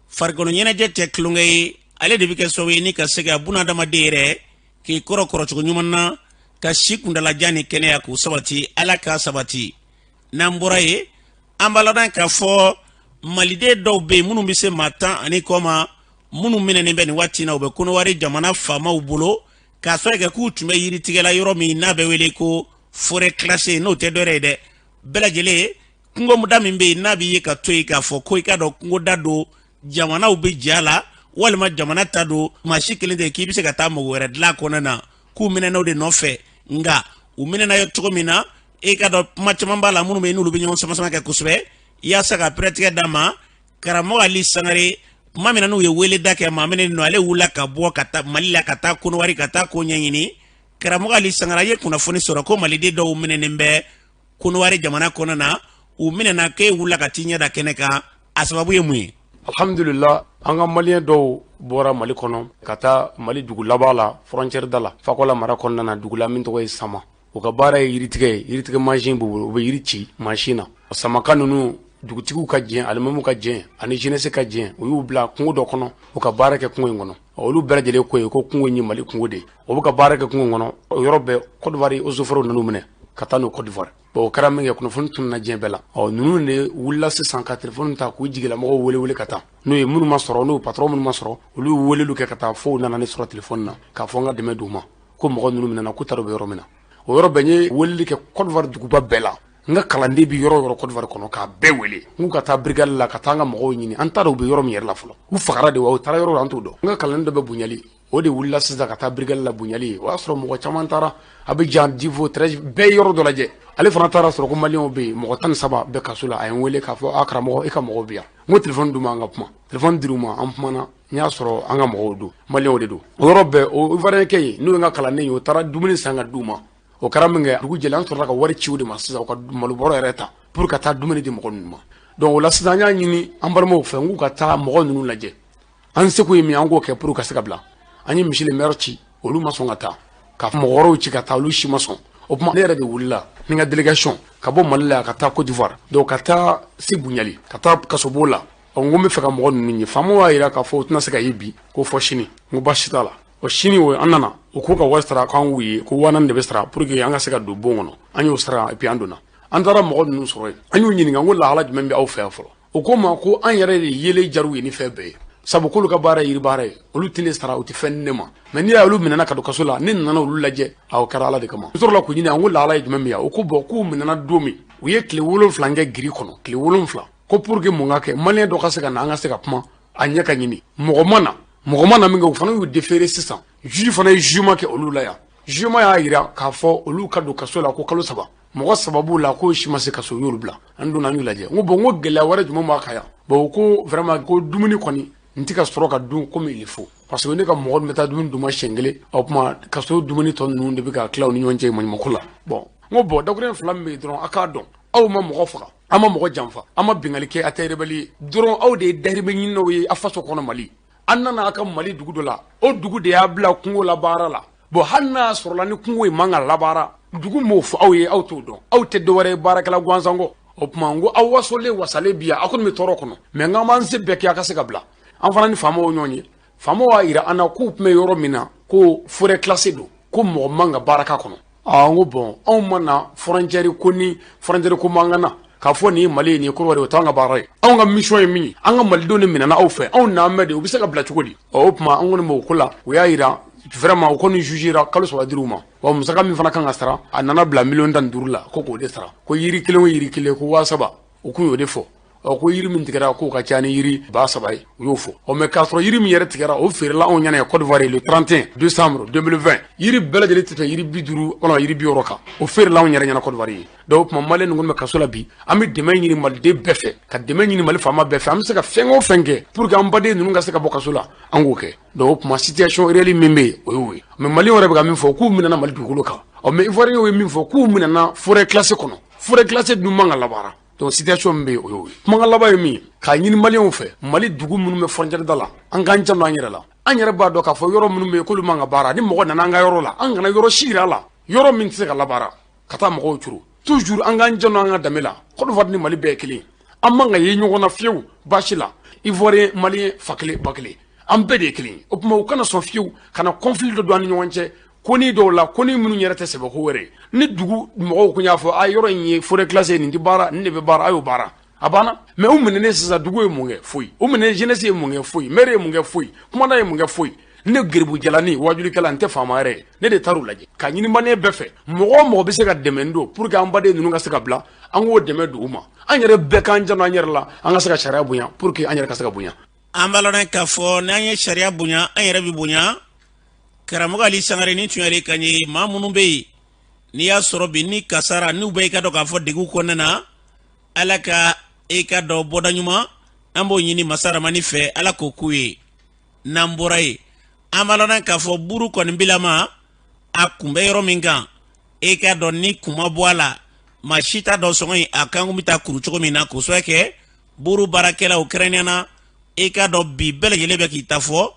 farikolo ɲɛnajɛ tɛ tulonkɛ ye ale de bɛ kɛ sababu ye ni ka se ka bunadamaden yɛrɛ k'i kɔrɔ cogo ɲuman na ka si kundalajan ni kɛnɛya k'u sabati Ala k'a sabati n'an bɔra ye an baloran k'a fɔ maliden dɔw bɛ yen minnu bɛ se maa 10 ani kɔ ma minnu minɛnen bɛ nin waati na u bɛ Konowari jamana faamaw bolo k'a sɔrɔ kɛ k'u tun bɛ yiritigɛla yɔrɔ min n'a bɛ wele ko forêt classée n'o tɛ dɔwɛrɛ ye dɛ bɛɛ lajɛlen kungoda min bɛ yen n'a b'i ye ka to yen k'a fɔ ko i ka dɔn kungoda don jamanaw bɛ jɛ a la walima jamana ta don maa si kelen tɛ k'i bɛ se ka taa mɔgɔ wɛrɛ dilan kɔnɔ na k'u minɛn'o de nɔfɛ nka u minɛna ye cogo min na e ka dɔn kuma caman b'a la minnu bɛ yen n'olu bɛ ɲɔgɔn sama kɛ kosɛbɛ yaasa ka pɛrɛtigɛ d'a ma karamɔgɔ Ali Sangare kuma min na n'u ye weleda kɛ maa minɛ ale wulila ka bɔ ka taa Mali la ka taa Konowari ka taa ko ɲɛɲini karamɔgɔ Ali Sangare ye kunnafoni sɔrɔ ko maliden dɔw minɛnen bɛ Konowari jamana kɔnɔ na u minɛna k'e wulila ka t'i ɲɛ da kɛnɛ kan a sababu ye mun ye alhamdulillah an ka maliyɛn dɔw bɔra Mali kɔnɔ ka taa Mali dugu laban la frontière da la Fakola mara kɔnɔna na dugu la min tɔgɔ ye Sama u ka baara ye yiritigɛ mansin b'u bolo u bɛ yiri ci mansin na samaka ninnu dugutigiw ka jɛn alimamu ka jɛn ani jeunesse ka jɛn u y'u bila kungo dɔ kɔnɔ u ka baara kɛ kungo in kɔnɔ olu bɛɛ lajɛlen ko ye ko kungo in ye Mali kungo de ye u bɛ ka baara kɛ kungo in kɔnɔ o yɔrɔ bɛɛ Côte d'Ivoire osoforo ninnu minɛ ka taa n'o Côte d'Ivoire o kɛra min kɛ kunnafoni tununa diɲɛ bɛɛ la ninnu de wulila sisan ka telefɔni ta k'u jigilamɔgɔw wele ka taa n'o ye minnu ma sɔrɔ n'o patron minnu ma sɔrɔ olu y'u welelu kɛ ka taa fo u nana ne sɔrɔ telefɔni na k'a fɔ n ka dɛmɛ d'u ma ko mɔgɔ ninnu minɛna k'u taara u bɛ yɔrɔ min na o yɔrɔ bɛɛ n ye weleli kɛ Côte d'Ivoire duguba bɛɛ la n ka kalanden bi yɔrɔ yɔrɔ Côte d'Ivoire kɔnɔ k'a bɛɛ wele n ka taa brigade la ka taa an ka mɔgɔw ɲini an t'a dɔn u bɛ yɔrɔ min yɛrɛ la fɔlɔ u fagara de wa u taara yɔrɔ la an t'o dɔn n ka kalanden dɔ bɛ Buɲali o de wulila sisan ka taa brigade la Buɲali o y'a sɔrɔ mɔgɔ caman taara a bɛ jan Difo Tɛrɛzi bɛɛ yɔrɔ dɔ lajɛ ale fana taara sɔrɔ ko maliyɛnw bɛ yen mɔgɔ 13 bɛɛ kaso la a ye n wele k'a fɔ a karamɔgɔ e ka mɔgɔw bɛ yan n ko telefɔni d'u ma an ka kuma telefɔni dir'u ma an kumana n y'a sɔrɔ an ka mɔgɔw don maliyɛnw de don o yɔrɔ bɛɛ o ivoiriyɛnkɛ ye n'o ye n ka kalanden ye o taara dumuni san ka d'u ma o kɛra min kɛ dugu jɛlen an sɔrɔla ka wari ci o de ma sisan u ka malobɔrɔ yɛrɛ ta pour ka taa dumuni di mɔgɔ ninnu ma donc o la sisan an y'a ɲini an balimaw fɛ n k'u ka taa mɔgɔ ninnu lajɛ an seko ye min an k'o kɛ pour ka se ka bila an ye misi le maire ci olu ma sɔn ka taa ka mɔgɔ wɛrɛw ci ka taa olu si ma sɔn o tuma ne yɛrɛ de wulila ni n ka délégation ka bɔ Mali la ka taa Côte d'Ivoire donc ka taa se Buɲali ka taa kasobo la n ko n bɛ fɛ ka mɔgɔ ninnu ye faamaw y'a jira k'a fɔ u tɛna se ka ye bi ko fɔ sini n ko baasi t'a la o sini o an nana u k'u ka wari sara k'an k'u ye ko 4000 de bɛ sara pour que an ka se ka don bon kɔnɔ an y'o sara et puis an donna an taara mɔgɔ ninnu sɔrɔ yen an y'u ɲininka n ko lahala jumɛn bɛ aw fɛ yan fɔlɔ o ko ma ko an yɛrɛ de yelen jaru ye ni fɛn bɛɛ ye sabu k'olu ka baara ye yiri baara ye olu tɛ ne sara u tɛ fɛn di ne ma mais n'i y'a olu minɛna ka don kaso la ne nana olu lajɛ o kɛra Ala de kama n sɔrɔla k'u ɲininka n ko lahala ye jumɛn bɛ yan o ko bon k'u minɛna don min u ye tile 7 kɛ giri kɔnɔ tile 7 ko pour que mun ka kɛ maliyɛn dɔ ka se ka na an ka se ka kuma a ɲɛ ka ɲini mɔgɔ ma na min kɛ u fana y'u déféré sisan juge fana ye jugement kɛ olu la yan jugement y'a jira k'a fɔ olu ka don kaso la ko kalo 3 mɔgɔ 3 b'u la k'o si ma se kaso u y'olu bila an donna an y'u lajɛ n ko bon n ko gɛlɛya wɛrɛ jumɛn b'a kan yan bon ko vraiment ko dumuni kɔni n tɛ ka sɔrɔ ka dun comme il faut parce que ne ka mɔgɔ bɛ taa dumuni d'u ma siɲɛ kelen o tuma kaso dumuni tɔ ninnu de bɛ ka tila u ni ɲɔgɔn cɛ maɲumako la bon n ko bon dakurujɛ 2 min bɛ yen dɔrɔn a k'a dɔn aw ma mɔgɔ faga an ma mɔgɔ janfa an ma bingali kɛ a tɛ rebelle ye dɔrɔn aw de ye dahirimɛ ɲininaw ye a faso kɔnɔ Mali an nana a ka Mali dugu dɔ la o dugu de y'a bila kungo la baara la bon hali n'a sɔrɔla ni kungo in man ka labaara dugu m'o fɔ aw ye aw t'o dɔn aw tɛ dɔwɛrɛ ye baarakɛla gansan kɔ o tuma n ko aw wasalen bi yan aw kɔni bɛ tɔɔrɔ kɔnɔ mais n k'an b'an se bɛɛ kɛ a ka se ka bila an fana ni faamaw ɲɔgɔn ye faamaw y'a jira an na k'u tun bɛ yɔrɔ min na ko forêt classée don ko mɔgɔ man ka baara k'a kɔnɔ n ko bon anw ma na frontière ko man ka na k'a fɔ nin ye Mali ye nin ye Côte d'Ivoire o t'anw ka baara ye anw ka mission ye min ye an ka malidenw de minɛna aw fɛ anw n'an mɛn de u bɛ se ka bila cogo di o tuma an kɔni b'o ko la u y'a jira vraiment o kɔni jugera kalo 3 dir'u ma wa musaka min fana kan ka sara a nana bila 15 la ko k'o de sara ko yiri kelen o yiri kelen ko 700 o kun y'o de fɔ ko yiri min tigɛra k'o ka ca ni yiri 700 ye u y'o fɔ mais k'a sɔrɔ yiri min yɛrɛ tigɛra o feerela anw ɲɛna Côte d'Ivoire le 31 décembre 2020 yiri bɛɛ lajɛlen tɛ yiri 50 wala yiri 60 kan o feerela anw yɛrɛ ɲɛna Côte d'Ivoire ye donc o tuma maliyɛn ninnu bɛ kaso la bi an bɛ dɛmɛ ɲini maliden bɛɛ fɛ ka dɛmɛ ɲini Mali faama bɛɛ fɛ an bɛ se ka fɛn o fɛn kɛ pour que an baden ninnu ka se ka bɔ kaso la an k'o kɛ donc o tuma situation réelle min bɛ yen o y'o ye mais maliyɛnw yɛrɛ bɛ ka min fɔ k'u minɛna Mali dugukolo kan mais ivoiriyɛnw ye min fɔ k'u minɛna forêt classée kɔnɔ forêt classée dun man ka labaara donc situation min bɛ yen o y'o ye kumakan laban ye min ye k'a ɲini maliyɛnw fɛ Mali dugu minnu bɛ frontière da la an k'an janto an yɛrɛ la an yɛrɛ b'a dɔn k'a fɔ yɔrɔ minnu bɛ yen k'olu man ka baara ni mɔgɔ nana an ka yɔrɔ la an kana yɔrɔ si yira a la yɔrɔ min tɛ se ka labaara ka taa mɔgɔw turu toujours an k'an janto an ka danbe la Côte d'Ivoire ni Mali bɛɛ ye kelen an man ka ye ɲɔgɔn na fiyewu baasi la ivoiriyɛn maliyɛn fa kelen ba kelen an bɛɛ de ye kelen o tuma u kana sɔn fiyewu ka na conflit dɔ don an ni ɲɔgɔn cɛ koni dɔw la koni minnu yɛrɛ tɛ sɛbɛko wɛrɛ ni dugu mɔgɔw kun y'a fɔ a yɔrɔ in ye forêt classée nin tɛ baara nin de bɛ baara a y'o baara abana mais o menene sisa dugu e munge foi o menene jeunesse e munge foi maire e munge foi commandant e munge foi ne geribu jalani wajuli kala nte famare ne de taru laje ka nyini mane befe mo be se ka demendo pour que ambade nunu ka se ka bla ango demedo uma anyere be kan jano anyere la anga se ka sharia bunya pour que anyere ka se ka bunya ambalona ka fo na anye sharia bunya anyere bi bunya karamoga ali sangare ni tuyare kanyi mamunu be ni ya soro bi ni kasara ni ube ka do ka fo digu konena alaka e ka do bodanyuma ambo nyini masara manife ala kokuye namborai amalona ka fo buru kon bilama akumbe yoro minga e ka do ni kuma boala mashita do songi akangu mita kuru choko mina ko so ke buru barakela ukrainiana e ka do bi belele be ki tafo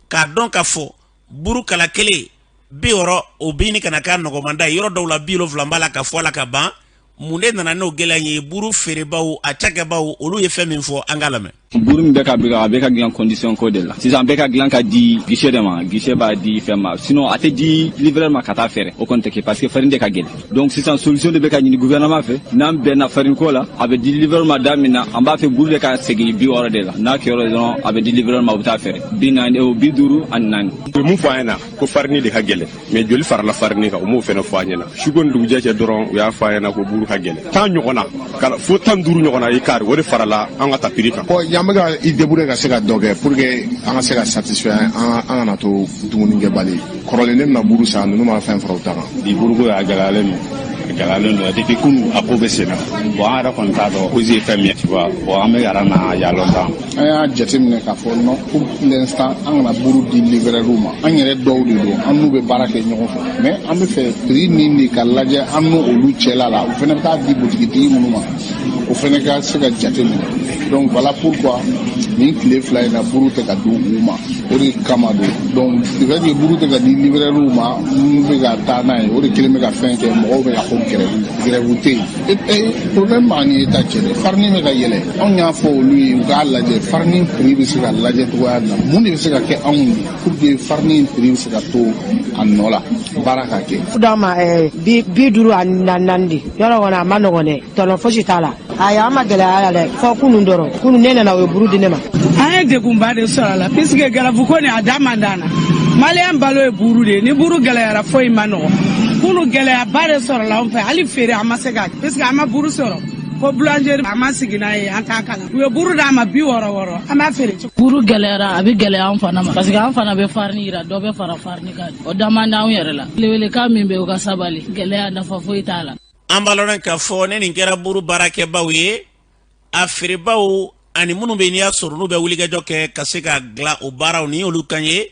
ka don ka fo buru kala kele bi yoro obini kana ka no manda yoro do la bilo flambala ka fo la ka ba munde nana no gelanye buru ferebaw ataka baw olu ye femin fo angalame buru mbeka beka glan condition ko de la si ça beka glan ka di guichet de ma guichet ba di fema sinon ate di livreur ma kata faire au compte que parce que farine de ka gel donc si sans solution de beka ni gouvernement fait nam ben farine ko la avec di livreur ma damina en ba fait buru de ka segi bi wora de la na ke wora avec di livreur ma buta faire bi nan e bi duru an nan mu faena ko farine de ka gel mais joli far la farine ka mo fe na faanyana shugon du jeje doron ya faena ko buru ka gel tan nyokona kala fo tan duru nyokona e kar wori farala an ka tapirika yamega idebure ka se ka doge pour que an ka se ka satisfaire an na to dumuni ke bali korole ne na buru sa no ma fa fara utaka di buru ko agalalen no depuis kunu a professionnel bon ara kon ta do oser famille tu vois bon an me gara na ya longtemps aya jetimne ka fo no pour l'instant an na buru di livrer room an yere do do an nu be barake nyoko mais an be fe prix ni ka laje an no olu chela la o fene ka di boutique di munuma o fene ka se ka jetimne donc voilà pourquoi ni clé fly na buru te ka do uma ori kamado donc il va dire buru te ka di livrer room mu be ga ta na ori kilime ka fin ke mo be ka grève et problème mani ta chere farni me ga yele on ya fo lui ga laje farni prix se ga laje to ya na mun se ga ke on pour que farni prix se ga to anola baraka ke dama bi duru anandi yoro wana manogone tono foshi tala aya magala ala le fo kunu ndoro kunu nena na we buru dinema ay de kumba de sala puisque garafu ko ni adama ndana malian balo e buru de ni buru gala yara fo imano kunu gala bare soro la on fait ali fere amasega puisque ama buru soro ko boulangerie amasigina e ankakala we buru da ma bi woro ama fere buru gala abi gala on fana ma parce que on fana be farni ira do be fara farni ka o damanda on yere la lewele ka mimbe o ka sabali gala na fa fo itala ambalona ka fo ne ngera buru barake bawe afire bawo ani munu be niya soro no be wuliga joke kaseka gla o bara oni olukanye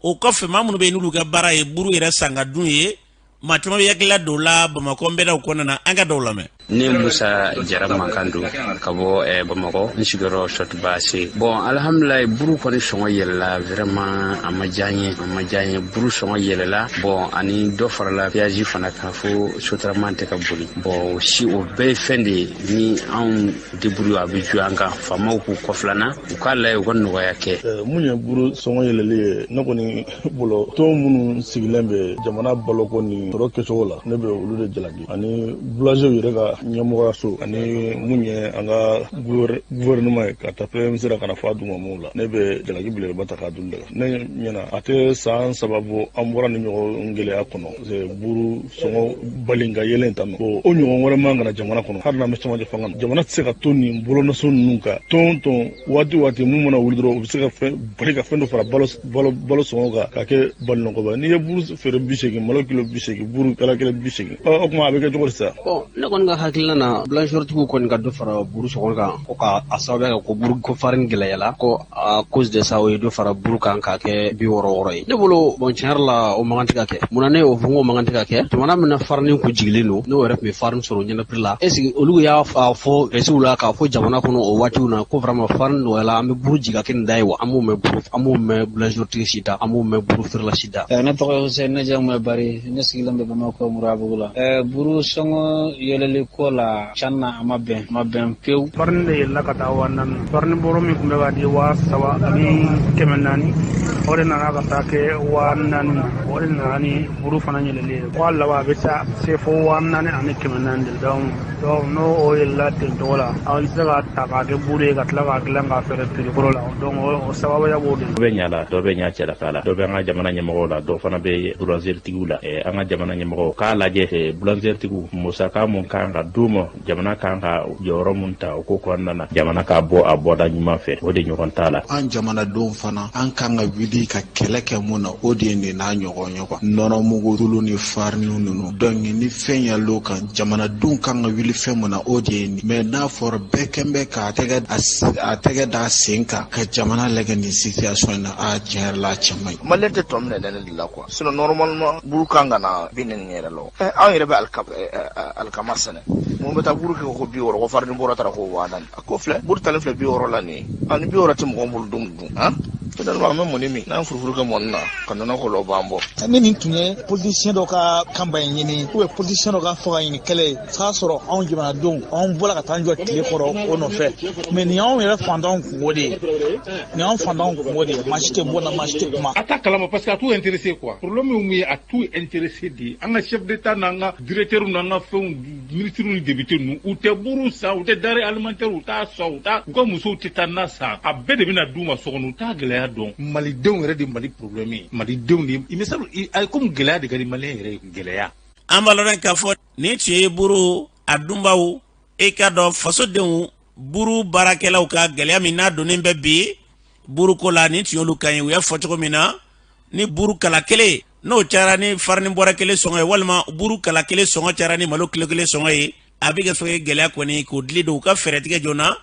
o kofe mamunu be nulu ga bara e buru ira sanga dunye matuma be yakla dola bamako mbeda ukona na anga dola me ne Musa Jara Mankando kabo Bamako nsigoro shot basi bon alhamdulillah buru ko ni songo yella vraiment amajanye buru songo yella bon ani do farala piaji fana ka fo sotramente ka boli bon si o be fende ni an de buru abiju anga fama ko koflana ko la ko no yake munye buru songo yelle nako ni bolo to munu sigilembe jamana bolo ko ni toro kesola ne be ulu de jalagi ani blaje yirega nyamoga so ani munye anga gouvernement ka tape misira kana fadu mamula nebe jalagi bile bata ka dulle ne nyana ate san sababu ambora ni nyogo ngele akono ze buru songo balinga yelen tan ko onyo ngore manga na jamana kono harna me chama jafanga jamana tseka toni mbolo na son nunka ton wati mumuna wulidro bisika balika fendo fara balo songo ka ke balno ko ba ni buru fere bishegi malo kilo bishegi buru kala bishegi o kuma be ke jogorsa bon ne kon ga hakilana na blancheur tu ko nga do fara buru so nga ko ka asabe ko buru ko farin gele yala ko a cause de ça o do fara buru kan ka ke bi woro yi ne bolo bon charla o magantika ke munane o fungo magantika ke to mana mena farni ko jigleno no ref me farm soro nyana prila esi olugo ya fo resula ka fo jamana kono o wati una ko vraiment farn wala am buru jiga ken daiwa amu me blancheur ti sita amu me buru fir la sida na to ko sen na jam bari ne sigilambe Bamako murabugula buru songo yelele ko la channa amaben pew farnde yella kata wannan farni boro mi kumbe wadi wa sawa abi kemenani o de nana ka taa kɛ 4,000 o de nana ni buru fana yɛlɛlen ye wa laban a bɛ taa se fo 4,400 ani 400 de donc n'o o yɛlɛla ten cogo la aw tɛ se ka ta k'a kɛ buru ye ka tila k'a dilan k'a feere prix la donc o sababuya b'o de la. dɔ bɛ ɲa la dɔ bɛ ɲa cɛlaka la dɔ bɛ an ka jamana ɲɛmɔgɔw la dɔ fana bɛ boulangerie-tigiw la an ka jamana ɲɛmɔgɔw k'a lajɛ boulangerie-tigiw musaka mun kan ka d'u ma jamana kan ka jɔyɔrɔ mun ta o ko kɔnɔna na jamana ka bɔ a bɔda ɲuman fɛ o de ɲɔgɔn t'a la. an jamanadenw fana an kan ka wuli ka kɛlɛ kɛ mun na o de ye nin n'a ɲɔgɔn nɔnɔmugu tulu ni fariniw ninnu donc ni fɛn yɛl'o kan jamanadenw kan ka wuli fɛn mun na o de ye nin mais n'a fɔra bɛɛ kɛn bɛ k'a tɛgɛ da sen kan ka jamana lagɛ nin situation na a tiɲɛ yɛrɛ la a cɛ man ɲi. Maliyɛn tɛ tɔ minɛ ne de la quoi sinon normalement buru kan ka na bin nin yɛrɛ la an yɛrɛ bɛ alikama sɛnɛ mun bɛ taa buru kɛ ko 60 ko farini bɔra taara ko 40 a ko filɛ buru talen filɛ 60 la nin ani 60 tɛ mɔgɔ bolo dun finalement an bɛ mɔni min n'an furufuru kɛ mɔni na ka nɔnɔ ko lɔ b'an bɔ. ni nin tun ye politicien dɔ ka campagne ɲini ou bien politicien dɔ ka fɔ ka ɲini kɛlɛ ye k'a sɔrɔ anw jamanadenw anw bɔra ka taa an jɔ tile kɔrɔ o nɔfɛ mais nin y'anw yɛrɛ fantanw kungo de ye nin y'anw fantanw kungo de ye maa si tɛ bɔ na maa si tɛ kuma. a t'a kalama parce que a t'u intéressé quoi problème ye mun ye a t'u intéressé de an ka chef d'état n'an ka directeur n'an ka fɛnw ministre ni député ninnu u tɛ buru san u tɛ denrée alimentaire u t'a sɔn u ka musow tɛ taa na san a bɛɛ de bɛna d'u ma so kɔnɔ u t'a gɛlɛya dɔn malidenw yɛrɛ de mali problème ye malidenw de i misali comme gɛlɛya de ka di maliyɛn yɛrɛ ye gɛlɛya. an b'a lɔn k'a fɔ ni tun ye buru a dunbaw i ka dɔn fasodenw buru baarakɛlaw ka gɛlɛya min n'a donnen bɛ bi buruko la ni tun y'olu kan ye u y'a fɔ cogo min na ni buru kala kelen n'o cayara ni farini bɔra kelen sɔngɔ ye walima buru kala kelen sɔngɔ cayara ni malo kilo kelen sɔngɔ ye a bɛ kɛ sɔrɔ gɛlɛya kɔni k'o dili don u ka fɛɛrɛ tigɛ joona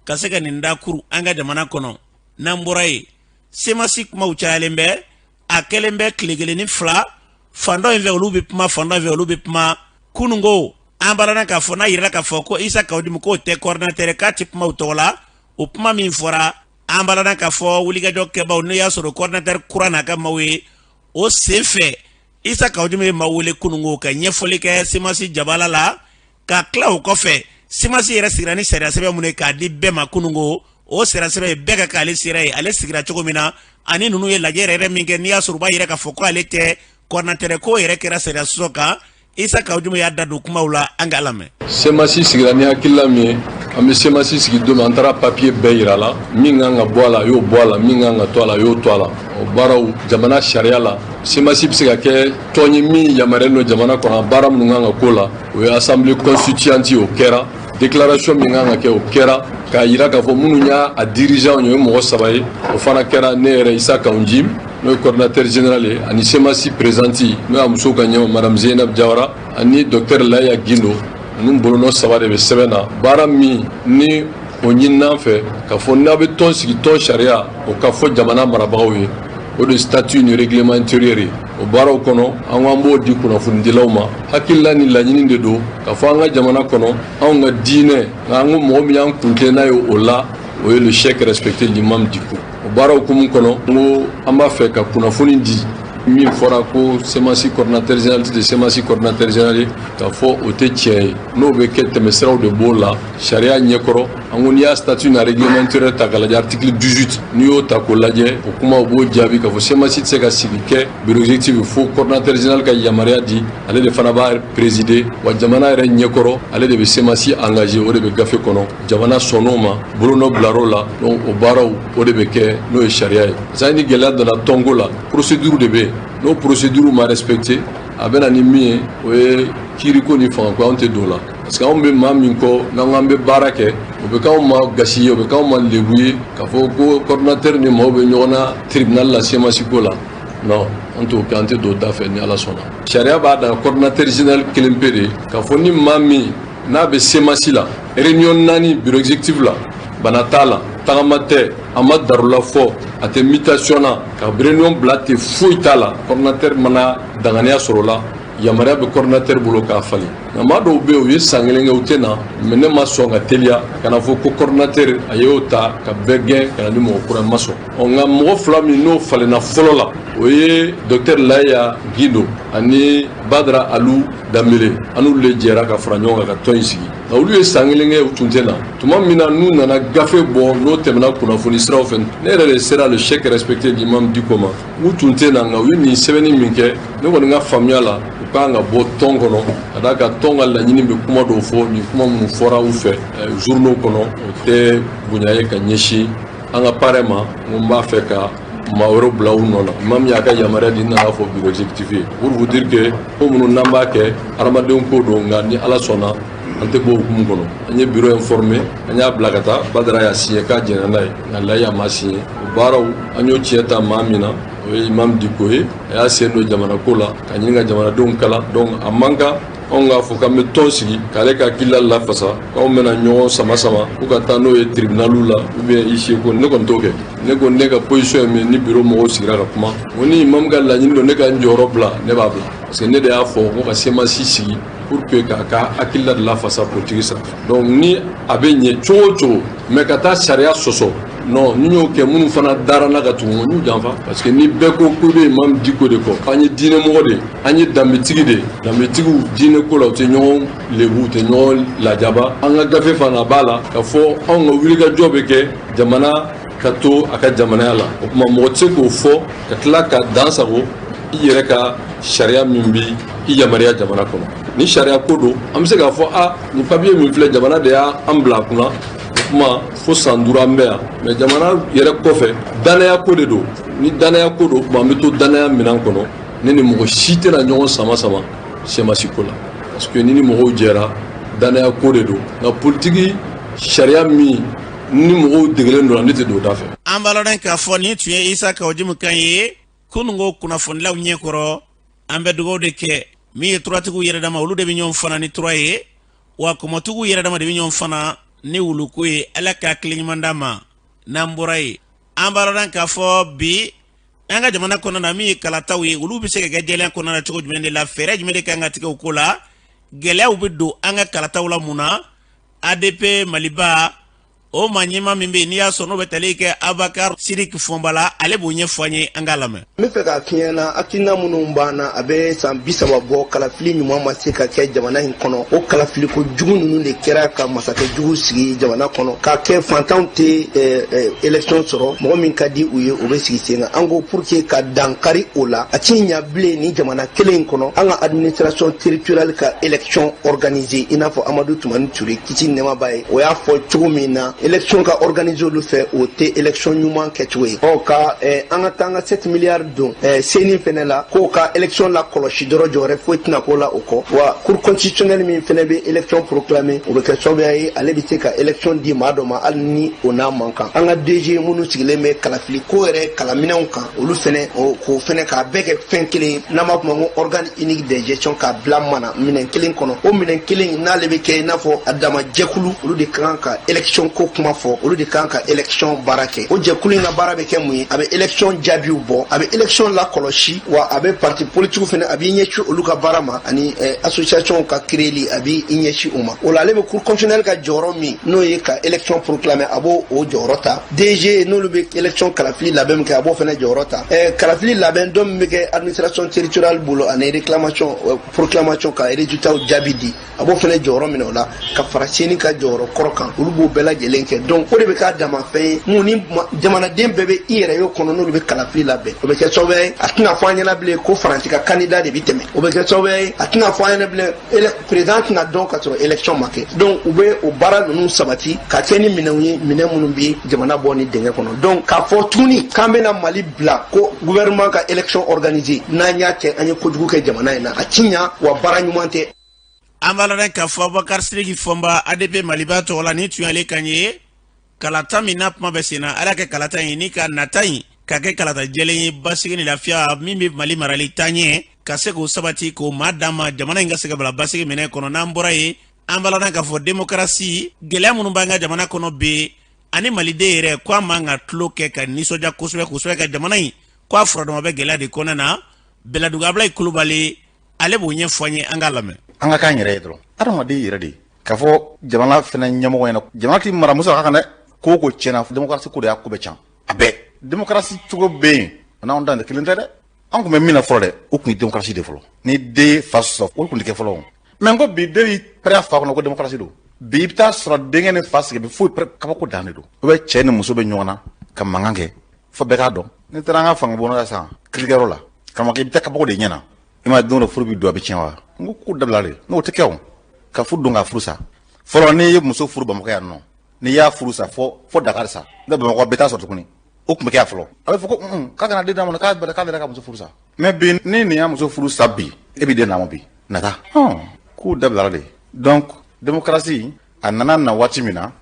ka se ka nin da kuru an ka jamana kɔnɔ n'an bɔra ye semasi kumaw cayalen bɛ a kɛlen bɛ tile kelen ni fila fandɔ in fɛ olu bɛ kuma fandɔ in fɛ olu bɛ kuma kununko an balana k'a fɔ n'a yirala k'a fɔ ko isa kawudimu k'o tɛ coordinateur k'a tɛ kuma o tɔgɔ la o kuma min fɔra an balana k'a fɔ wulikajɔ kɛbaw n'o y'a sɔrɔ coordinateur kura n'a ka maaw ye o sen fɛ isa kawudimu ye maaw wele kununko ka ɲɛfɔli kɛ semasi jabala la ka tila o kɔfɛ semasi yɛrɛ sigira ni sariya sɛbɛn mun ye k'a di bɛɛ ma kununko o sariya sɛbɛn ye bɛɛ ka k'ale sira ye ale sigira cogo min na ani ninnu ye lajɛ yɛrɛ min kɛ n'i y'a sɔrɔ u b'a yɛrɛ k'a fɔ ko ale tɛ coordinateur ko yɛrɛ kɛra sariya sɔsɔ kan isa kawudimu y'a da don kumaw la an ka lamɛn. semasi sigira ni hakilila min ye an bɛ semasi sigi don min an taara papier bɛɛ yira la min kan ka bɔ a la a y'o bɔ a la min kan ka to a la a y'o to a la o baaraw jamana sariya la semasi bɛ se ka kɛ tɔn ye min yamaruyalen don jamana kɔnɔ a baara minnu kan ka k'o la o ye assemblée constituante o kɛra déclaration min kan ka kɛ o kɛra k'a yira k'a fɔ minnu y'a dirigeant ye o ye mɔgɔ 3 ye o fana kɛra ne yɛrɛ Isa Kawunjim n'o ye coordinateur général ye ani semasi présidente n'o y'a muso ka ɲɛma madame Zeynab Jawara ani docteur Laya Gindo ninnu bolonɔ 3 de bɛ sɛbɛn na baara min ni o ɲinina fɛ k'a fɔ n'a bɛ tɔn sigi tɔn sariya o ka fɔ jamana marabagaw ye o de statut ni règlement intérieur ye o baaraw kɔnɔ an k'an b'o di kunnafonidilaw ma hakilila ni laɲini de don k'a fɔ an ka jamana kɔnɔ anw ka diinɛ nka an ko mɔgɔ min y'an kuntɛ n'a ye o la o ye le chef respecté l'imam Diko o baaraw hukumu kɔnɔ n ko an b'a fɛ ka kunnafoni di min fɔra ko semasi coordinateur général de semasi coordinateur général ye k'a fɔ o tɛ tiɲɛ ye n'o bɛ kɛ tɛmɛsiraw de b'o la sariya ɲɛkɔrɔ an ko n'i y'a statut na règlement intérieur ta k'a lajɛ article 18 n'i y'o ta k'o lajɛ o kuma o b'o jaabi k'a fɔ semasi tɛ se ka sigi kɛ bureau exécutif fo coordinateur général ka yamaruya di ale de fana b'a présider wa jamana yɛrɛ ɲɛkɔrɔ ale de bɛ semasi engagé o de bɛ gafe kɔnɔ jamana sɔnn'o ma bolonɔ bilar'o la donc o baaraw o de bɛ kɛ n'o ye sariya ye parce que ni gɛlɛya donna tɔnko la procédure de bɛ yen n'o procédure ma respecté a bɛ na ni min ye o ye kiiriko ni fangako anw tɛ don o la parce que anw bɛ maa min kɔ n'an bɛ baara kɛ o bɛ k'anw ma gasi ye o bɛ k'anw ma lebu ye k'a fɔ ko coordinateur ni maaw bɛ ɲɔgɔn na tribunal la semasi ko la non an t'o kɛ an tɛ don o da fɛ ni ala sɔnna sariya b'a da coordinateur général kelen pe de k'a fɔ ni maa min n'a bɛ semasi la réunion 4 bureau exécutif la bana t'a la tagama tɛ a ma darula fɔ a tɛ mutation na ka réunion bila tɛ foyi t'a la coordinateur mana danganiya sɔrɔ o la yamaruya bɛ coordinateur bolo k'a falen nka maa dɔw bɛ yen u ye san kelen kɛ u tɛ na mɛ ne ma sɔn ka teliya ka na fɔ ko coordinateur a y'o ta ka bɛɛ gɛn ka na ni mɔgɔ kura ma sɔn nka mɔgɔ fila min n'o falenna fɔlɔ la o ye docteur Laya Gido ani Badara Alu Dambele an n'olu de jɛra ka fara ɲɔgɔn kan ka tɔn in sigi nka olu ye san kelen kɛ u tun tɛ na tuma min na n'u nana gafe bɔ n'o tɛmɛna kunnafoni siraw fɛ ne yɛrɛ de sera le chèque respecté d'imam Diko ma u tun tɛ na nka u ye nin sɛbɛnni min kɛ ne kɔni ka faamuya la u kan ka bɔ tɔn kɔnɔ ka d'a kan tɔn ka laɲini bɛ kuma dɔw fɔ nin kuma minnu fɔra u fɛ journaux kɔnɔ o tɛ bonya ye ka ɲɛsin an ka parrain ma n b'a fɛ ka maa wɛrɛw bila u nɔ na imam y'a ka yamaruya di nana fɔ bureau exécutif ye pour vous dire que ko minnu n'an b'a kɛ hadamadenw ko don nka ni ala sɔnna an tɛ bɔ hukumu kɔnɔ an ye bureau informé an y'a bila ka taa Badara y'a signé k'a jɛnna n'a ye nka Laya ma signé o baaraw an y'o tiɲɛ ta maa min na o ye imam Diko ye a y'a sen don jamana ko la ka ɲini ka jamanadenw kala donc a man kan anw k'a fɔ k'an bɛ tɔn sigi k'ale ka hakilila lafasa k'anw bɛna ɲɔgɔn sama sama ko ka taa n'o ye tribunaliw la ou bien ICE ko ne kɔni t'o kɛ ne ko ne ka position ye min ni bureau mɔgɔw sigira ka kuma ko ni imam ka laɲini don ne ka n jɔyɔrɔ bila ne b'a bila parce que ne de y'a fɔ ko ka CEMACI sigi pour que k'a ka hakilila de lafasa politique sanfɛ donc ni a bɛ ɲɛ cogo o cogo mais ka taa sariya sɔsɔ non ni y'o kɛ minnu fana dara n'a ka tugun n'u janfa parce que ni bɛɛ ko ko bɛ imam Diko de kɔ an ye diinɛmɔgɔ de an ye danbetigi de danbetigiw diinɛ ko la u tɛ ɲɔgɔn lebu u tɛ ɲɔgɔn lajaba an ka gafe fana b'a la ka fɔ anw ka wulikajɔ bɛ kɛ jamana ka to a ka jamanaya la o tuma mɔgɔ tɛ se k'o fɔ ka tila ka dan sago i yɛrɛ ka sariya min bɛ i yamaruya jamana kɔnɔ ni sariya ko don an bɛ se k'a fɔ ni papiye min filɛ jamana de y'an bila a kunna kuma fo san 5 an bɛ yan mais jamana yɛrɛ kɔfɛ danaya ko de don ni danaya ko don kuma an bɛ to danaya minan kɔnɔ ne ni mɔgɔ si tɛna ɲɔgɔn sama sama CEMACI ko la parce que ni mɔgɔw jɛra danaya ko de don nka politiki sariya min ni mɔgɔw degelen don ne tɛ don o da fɛ. an b'a lɔn k'a fɔ nin tun ye Isa Kawojimu kan ye kunungo kunnafonilaw ɲɛkɔrɔ an bɛ dugawu de kɛ min ye turatigiw yɛrɛ dama olu de bɛ ɲɔgɔn fana ni tura ye wa kɔmɔtigiw yɛrɛ dama de bɛ ɲɔgɔn fana ni wuluko ye ala ka hakili ɲuman d'a ma n'an bɔra ye an b'a lɔn k'a fɔ bi an ka jamana kɔnɔ na min ye kalataw ye olu bɛ se ka kɛ jɛlenya kɔnɔ na cogo jumɛn de la fɛɛrɛ jumɛn de kan ka tigɛ o ko la gɛlɛyaw bɛ don an ka kalataw la mun na ADP Maliba o maa ɲɛmaa min bɛ yen n'i y'a sɔrɔ n'o bɛ tali kɛ Abakar Sidiki Fɔnbala ale b'o ɲɛfɔ an ye an k'a lamɛn. N bɛ fɛ k'a f'i ɲɛna hakilina minnu b'an na a bɛ san 30 bɔ kalafili ɲuman ma se ka kɛ jamana in kɔnɔ o kalafiliko jugu ninnu de kɛra ka masakɛ jugu sigi jamana kɔnɔ k'a kɛ fantanw tɛ élection sɔrɔ mɔgɔ min ka di u ye o bɛ sigi sen kan an ko pour que ka dankari o la a ti ɲɛ bilen ni jamana kelen in kɔnɔ an ka administration territoriale ka élection organisée i n'a fɔ Amadu Tumani Ture kisi nɛɛma b'a ye o y'a fɔ cogo min na élection ka organiser olu fɛ o tɛ élection ɲuman kɛcogo ye ka an ka taa an ka 7 milliards don seni fɛnɛ la k'o ka élection la kɔlɔsi dɔrɔn jɔyɔrɔ foyi tɛna k'o la o kɔ wa cour constitutionnelle min fɛnɛ bɛ élection proclamer o bɛ kɛ sababuya ye ale bɛ se ka élection di maa dɔ ma hali ni o n'a man kan an ka DG minnu sigilen bɛ kalafili ko yɛrɛ kalaminɛnw kan olu fɛnɛ k'o fɛnɛ k'a bɛɛ kɛ fɛn kelen ye n'an b'a fɔ ko organe unique de gestion k'a bila mana minɛn kelen kɔnɔ o minɛn kelen n'ale bɛ kɛ i n'a fɔ a dama jɛkulu olu de kan ka élection ko kuma fɔ olu de kan ka élection baara kɛ o jɛkulu in ka baara bɛ kɛ mun ye a bɛ élection jaabiw bɔ a bɛ élection la kɔlɔsi wa a bɛ parti politique fɛnɛ a b'i ɲɛsin olu ka baara ma ani association ka créeli a b'i ɲɛsin o ma o la ale bɛ cour constitutionnelle ka jɔyɔrɔ min n'o ye ka élection proclamer a b'o o jɔyɔrɔ ta DG n'olu bɛ élection kalafili labɛn min kɛ a b'o fɛnɛ jɔyɔrɔ ta kalafili labɛn dɔ min bɛ kɛ administration territoriale bolo ani réclamation proclamation ka résultat jaabi di a b'o fɛnɛ jɔyɔrɔ minɛ o la ka fara seni ka jɔyɔrɔ kɔrɔ kan olu b'o bɛɛ lajɛlen kɛ donc o de bɛ k'a dama fɛn ye mun ni jamanaden bɛɛ bɛ i yɛrɛ y'o kɔnɔ n'olu bɛ kalafili labɛn o bɛ kɛ sababu ye a tɛna fɔ an ɲɛna bilen ko Faransi ka candidat de bɛ tɛmɛ o bɛ kɛ sababu ye a tɛna fɔ an ɲɛna bilen président tɛna dɔn ka sɔrɔ élection ma kɛ donc u bɛ o baara ninnu sabati ka kɛ ni minɛnw ye minɛn minnu bɛ jamana bɔ ni dingɛ kɔnɔ donc k'a fɔ tuguni k'an bɛna Mali bila ko gouvernement ka élection organiser n'an y'a kɛ an ye kojugu kɛ jamana in na a ti ɲa wa baara ɲuman tɛ. an b'a lɔn k'a fɔ Abakar Sidiki Fɔnba ADP Maliba tɔgɔ la ni tun y'ale kan ye kalata min na kuma bɛ sen na ala kɛ kalata in ni ka nata in ka kɛ kalata jɛlen ye basigi ni lafiya min bɛ Mali marali taɲɛ ka se k'o sabati k'o maa d'a ma jamana in ka se ka bila basigi minɛ kɔnɔ n'an bɔra ye an b'a lɔn k'a fɔ démocratie gɛlɛya minnu b'an ka jamana kɔnɔ bi ani maliden yɛrɛ ko a man ka tulo kɛ ka nisɔndiya kosɛbɛ kosɛbɛ ka jamana in ko a furadama bɛ gɛlɛya de kɔnɔ na Bɛlɛdugu Abulayi Kulubali ale b'o ɲɛfɔ an ye an k'a lamɛn. an ka kan yɛrɛ ye dɔrɔn adamaden yɛrɛ de k'a fɔ jamana fɛnɛ ɲɛmɔgɔ ɲɛna jamana k'i mara muso ka kan dɛ ko tiɲɛna démocratie ko de y'a ko bɛ can a bɛɛ démocratie cogo bɛ yen n'anw dan de kelen tɛ dɛ an kun bɛ min na fɔlɔ dɛ o kun ye démocratie de fɔlɔ ni den fa sɔrɔ o kun tɛ kɛ fɔlɔ mɛ n ko bi den y'i pɛrɛ a fa kɔnɔ ko démocratie don bi i bɛ taa sɔrɔ denkɛ ni fa sigi bi foyi kabako dan de don o bɛ cɛ ni muso bɛ ɲɔgɔn na ka mankan kɛ fo bɛɛ k'a dɔn ni taara an ka fanga bɔnna sisan kilikɛyɔrɔ la karamɔgɔ i bɛ taa kabako de ɲɛna i ma don dɔ furu bi don a bɛ tiɲɛ wa n ko ko dabila de n'o tɛ kɛ o ka furu don ka furu sa fɔlɔ n'i ye muso furu bamakɔ yan nɔ n'i y'a furu sa fo Dakar sa ne bamakɔ bɛ taa sɔrɔ tuguni o tun bɛ kɛ yan fɔlɔ a bɛ fɔ ko k'a kana den d'a ma k'a yɛrɛ ka muso furu sa mɛ bi ni nin y'a muso furu sa bi e bɛ den d'a ma bi nata k'u dabila de donc démocratie a nana na waati min na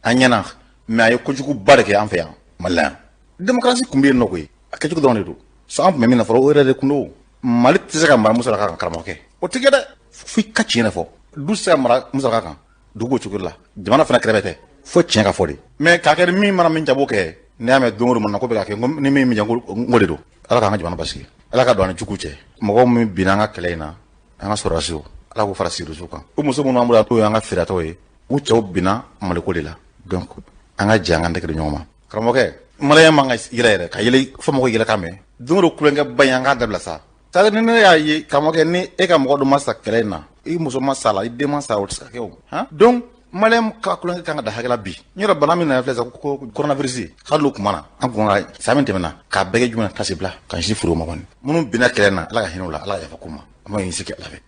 a ɲɛna mɛ a ye kojuguba de kɛ an fɛ yan Mali la yan démocratie tun bɛ yen nɔ koyi a kɛcogo dɔrɔn de don so an tun bɛ min na fɔlɔ o yɛrɛ de kun don Mali tɛ se ka mara muso la ka karamɔgɔ kɛ o tɛ kɛ dɛ fo i ka tiɲɛ de fɔ du tɛ se ka mara muso la kan dugu b'o cogo la jamana fana kɛrɛfɛ tɛ fo tiɲɛ ka fɔ de mɛ k'a kɛ min mana min jabo kɛ n'i y'a mɛn don o don ko bɛ ka kɛ ni min jan ko de don ala k'an ka jamana basigi ala ka don an ni jugu cɛ mɔgɔ min binna an ka kɛlɛ in na an ka sɔrɔdasiw ala k'o fara siriso kan o muso minnu an bolo n'o ye an ka feeretɔw ye u cɛw binna maliko de la donc an ka jɛ an ka dɛgɛ ɲɔgɔn ma karamɔgɔkɛ maliyɛn man ka yɛlɛ yɛrɛ ka yɛlɛ fo mɔgɔ yɛlɛ ka mɛn don o don kulonkɛ ba in an k'a dabila sa c'est-à-dire ni ne y'a ye karamɔgɔkɛ ni e ka mɔgɔ dɔ ma sa kɛlɛ in na i muso ma sa la i den ma sa o tɛ se ka kɛ o donc maliyɛn ka kulonkɛ kan ka da hakɛ la bi n yɛrɛ bana min nana filɛ sa ko coronavirus hali n'o kuma na an kun ka san min tɛmɛna k'a bɛɛ kɛ jumɛn kasi bila ka si furu o ma kɔni minnu binna kɛlɛ in na ala ka hinɛ o la ala ka yafa k'u ma an b'a ɲini se kɛ ala fɛ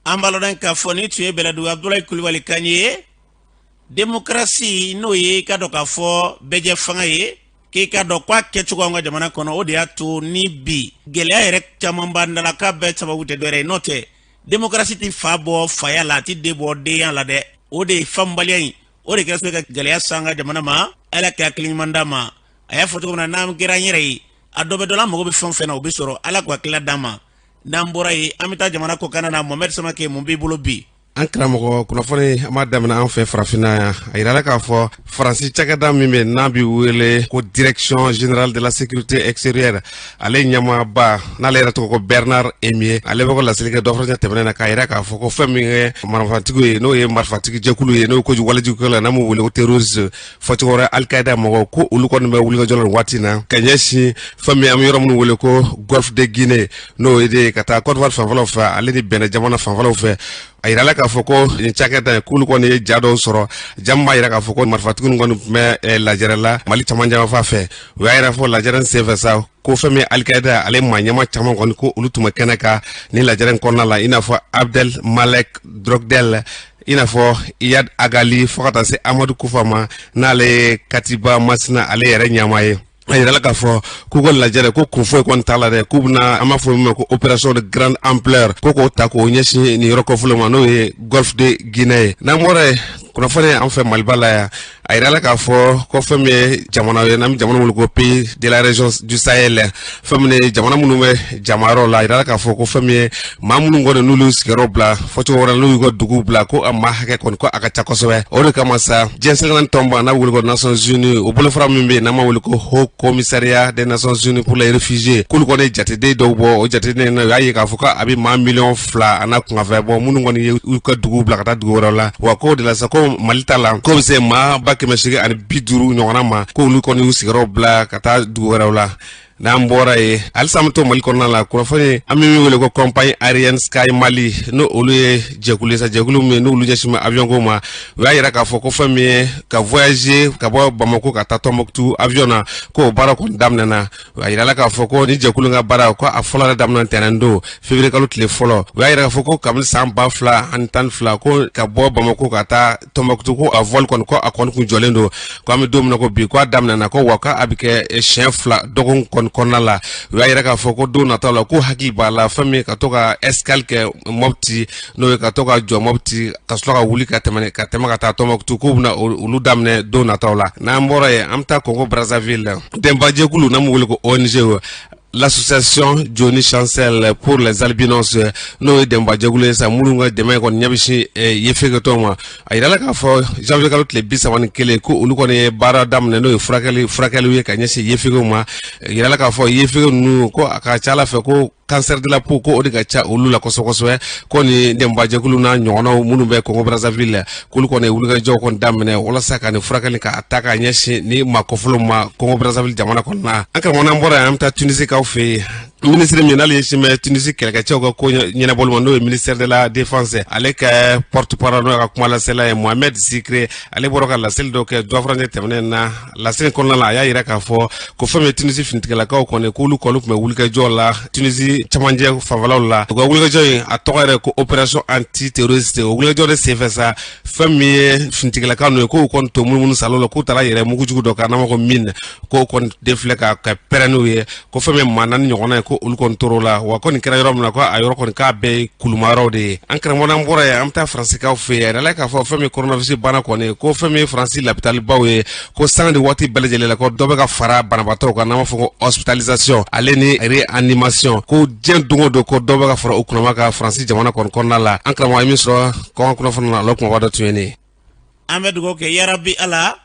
an b'a lɔn k'a fɔ ni tun ye Bɛlɛdugu Abdulayi Kulibali kan ye démocratie n'o ye i ka dɔn k'a fɔ bɛɛ fanga ye k'i ka dɔn k'a kɛcogo an ka jamana kɔnɔ o de y'a to ni bi gɛlɛya yɛrɛ caman b'an da la k'a bɛɛ sababu tɛ dɔ wɛrɛ ye n'o tɛ démocratie ti fa bɔ faya la a ti den bɔ denya la dɛ o de ye faamubaliya in o de kɛra so ka gɛlɛya se an ka jamana ma ala k'a hakili ɲuman d'a ma a y'a fɔ cogo min na n'an kɛra an yɛrɛ ye a dɔ bɛ dɔ la mago bɛ fɛn o fɛn na o bɛ sɔrɔ ala k'o hakilila d'an ma n'an bɔra yen an bɛ taa jamana kɔ kan na Mohamed Samake mun b'i bolo bi an karamɔgɔ kunnafoni an b'a daminɛ an fɛ farafinna yan a yirala k'a fɔ faransi cakɛda min bɛ n'a bɛ wele ko direction générale de la sécurité extérieure ale ɲɛmaaba n'ale yɛrɛ tɔgɔ ko Bernard Emier ale bɛ ko laseli kɛ dɔ fana tɛmɛnen na k'a yira k'a fɔ ko fɛn min ye marifatigi ye n'o ye marifatigi jɛkulu ye n'o ye kojugu walejugu la n'an b'o wele ko terroriste fɔcogo wɛrɛ Al-Qaïda mɔgɔw ko olu kɔni bɛ wulikajɔ la waati na ka ɲɛsin fɛn min an bɛ yɔrɔ minnu wele ko Golfe de Guinée n'o ye de ka taa Côte d'Ivoire fanfɛlaw fɛ ale ni Benin jamana fanfɛlaw fɛ a yirala k'a fɔ ko nin cakɛda ye k'olu kɔni ye ja dɔw sɔrɔ jamu b'a yira k'a fɔ ko marifatigi kɔni tun bɛ lajɛrɛ la Mali caman fa fɛ o y'a yira fɔ lajɛrɛ senfɛ sa ko fɛn min Al-Qaïda ale maa ɲɛma caman kɔni ko olu tun bɛ kɛnɛ kan ni lajɛrɛ kɔnɔna la i n'a fɔ Abdel Malek Drogdel i n'a fɔ Iyad Agali fo ka taa se Amadu Kufa ma n'ale ye Katiba Masina ale yɛrɛ ɲɛma ye a yirala k'a fɔ k'u ka lajɛ ko kun foyi kɔni t'a la dɛ k'u bɛna an b'a fɔ min ma ko opération de grande ampleur ko k'o ta k'o ɲɛsin nin yɔrɔ kɔfɛla ma n'o ye Golfe de Guinée ye n'an bɔra yen kunnafoni an fɛ Maliba la yan a yirala k'a fɔ ko fɛn min ye jamana ye n'an bɛ jamana wele ko pays de la région du Sahel fɛn min ye jamana minnu bɛ jamayɔrɔ la a yirala k'a fɔ ko fɛn min ye maa minnu kɔni n'olu sigiyɔrɔ bila fɔcogo wɛrɛ n'u y'u ka dugu bila ko a maa hakɛ kɔni ko a ka ca kosɛbɛ o de kama sa diɲɛ sɛgɛnna tɔnba n'a bɛ wele ko Nations Unies o bolofara min bɛ yen n'an b'a wele ko Haut Commissariat des Nations Unies pour les réfugiés k'olu kɔni jateden dɔw bɔ o jateden na o y'a ye k'a fɔ ko a bɛ maa 2,000,000 a n'a kunkanfɛ bɔ minnu kɔni y'u ka dugu bila ka taa dugu wɛrɛw la wa k'o de la sa ko Mali ta la ko bɛ se maa 850 ɲɔgɔnna ma k'olu kɔni y'u sigiyɔrɔ bila ka taa dugu wɛrɛw la n'an bɔra ye halisa an bɛ to Mali kɔnɔna la kunnafoni an bɛ min wele ko compagnie aérienne Sky Mali n'o olu ye jɛkulu ye sa jɛkulu min n'olu ɲɛsin bɛ avion ko ma o y'a yira k'a fɔ ko fɛn min ye ka voyager ka bɔ Bamako ka taa Tombouctou avion na k'o baara kɔni daminɛna o y'a yirala k'a fɔ ko ni jɛkulu ka baara ko a fɔlɔ yɛrɛ daminɛ ntɛnɛn don février kalo tile fɔlɔ o y'a yira k'a fɔ ko kabini san 2012 ko ka bɔ Bamako ka taa Tombouctou ko a vol kɔni ko a kɔni kun jɔlen don ko an bɛ don min na ko bi ko a daminɛna ko wa k'a bɛ kɛ siɲɛ 2 dɔgɔkun kɔnɔna la o y'a yira k'a fɔ ko don nataw la ko hakili b'a la fɛn min ka to ka escale kɛ Mopti n'o ye ka to ka jɔ Mopti ka sɔrɔ ka wuli ka tɛmɛ ka taa Tombouctou k'u bɛna olu daminɛ don nataw la n'an bɔra yen an bɛ taa Congo Brazzaville dɛnbajɛkulu n'an bɛ wele ko ONG l'association Johnny Chancel pour les albinos n'o ye dɛnbajɛkulu ye sa minnu ka dɛmɛ kɔni ɲɛ bɛ sin yefegetɔ ma a yirala k'a fɔ janvier kalo tile 31 ko olu kɔni ye baara daminɛ n'o ye furakɛliw ye ka ɲɛsin yefegew ma yirala k'a fɔ yefege ninnu ko a ka ca ala fɛ ko cancer de la peau ko odi ka cha olu la kosokoswe ko ni dembaje kulu na nyono munu be Congo Brazzaville kulu ko ne wulu ga jow kon damne wala saka ni furakali ka ataka nyeshi ni makofulu ma Congo Brazzaville jamana kon na ankara mona mbora amta Tunisie ka fe ministre minal yeshime Tunisie kelka chogo ko nyina bolmo no ministère de la défense avec porte-parole no ka kuma la sela Mohamed Zikri ale boroka la sel do ke do frane temne na la sen kon la ya ira ka fo ko fami Tunisie fintikala ka ko ne kulu ko me wulka jola Tunisie chamanje favala ko wulka joy a tokere ko opération anti terroriste wulka jode CFSA fami fintikala ka no ko kon to mun salo ko tara yere mu jugu do ka na ko min ko kon defleka ka perenouye ko fami manan nyona ko ul kon torola wa kon kira yorom na ko ayoro kon ka be kulumaro de ankara mona mbora ya amta France ka fe ya la ka fo fami coronavirus bana ko ne ko fami France l'hôpital bawe ko sande wati belejele la ko dobe ka fara bana bato ko na fo hospitalisation aleni réanimation ko jen dungo do ko dobe ka fara okuna ka France jamana kon kon la ankara mo emisro ko ko fona lo ko wada tuene amed go ke ya rabbi ala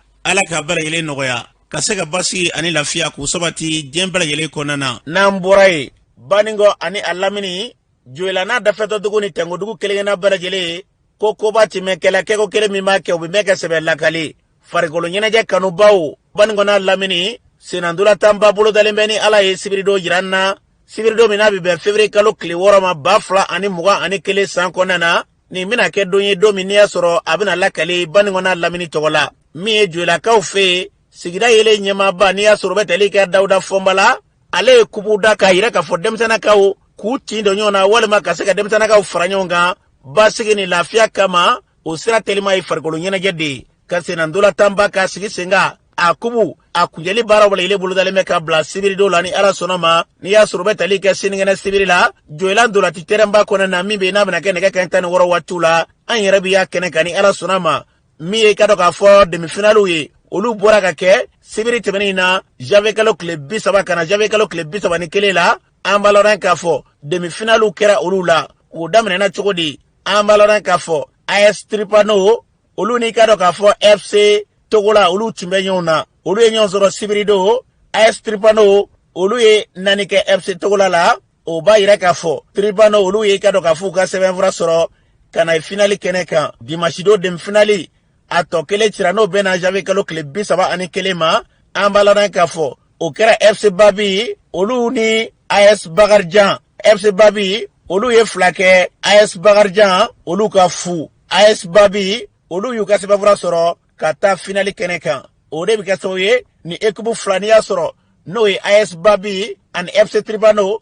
ka belejele nogoya kasega basi ani lafiya ku sabati jembele yele konana namborai baningo ani alamini juela na dafeto dugu ni tengo dugu kelena barajele ko bati mekela keko kele mimake obi meke sebe lakali farigolo nyene je kanu bawo baningo na alamini sinandula tamba bulu dalembeni ala ye sibirido jiranna sibirido minabi be fevrier kalo kliwora ma bafla ani muga ani kele san konana ni mina ke donye domini asoro abina lakali baningo na alamini togola mi juela kaufe sigira yele nyema ba ni asoro beteli ka dauda fombala ale kubuda ka ira ka fodem sana ka ku tindo nyona wale makaseka dem sana ka franyonga basigi ni lafia kama usira telima ifargolo nyena jedi kasena ndula tamba ka sigi senga akubu akujeli bara wala ile buludale meka bla sibiri dolani ala sonoma ni asoro beteli ka siningena sibiri la joela ndula titeramba kona na mimbe na bana kene ka kantani woro watula an yarabi ya kene kani ala sonoma mi ka do ka fo demi finalu ye olu bora ka ke sibiri temenina jave kalo club bisaba kana jave kalo club bisaba ni kelela ambaloran ka fo demi finalu kera olu la o damene na chogodi ambaloran ka fo AS Tripano olu ni kado ka fo FC Togola olu timbenyona olu enyon zoro sibiri do AS Tripano olu ye nanike FC Togola la o ba ira ka fo Tripano olu ye kado ka fo ka 7 vra soro kana finali keneka dimashido dem finali ato kele tirano bena jave kalo club bisaba ani kelema ambalana kafo o kera FC Babi olu ni AS Bagarjan FC Babi olu ye flake AS Bagarjan olu ka fu AS Babi olu yu kasi bavura soro kata finali keneka o de bika soye ni ekubu flania soro no ye AS Babi an FC Tribano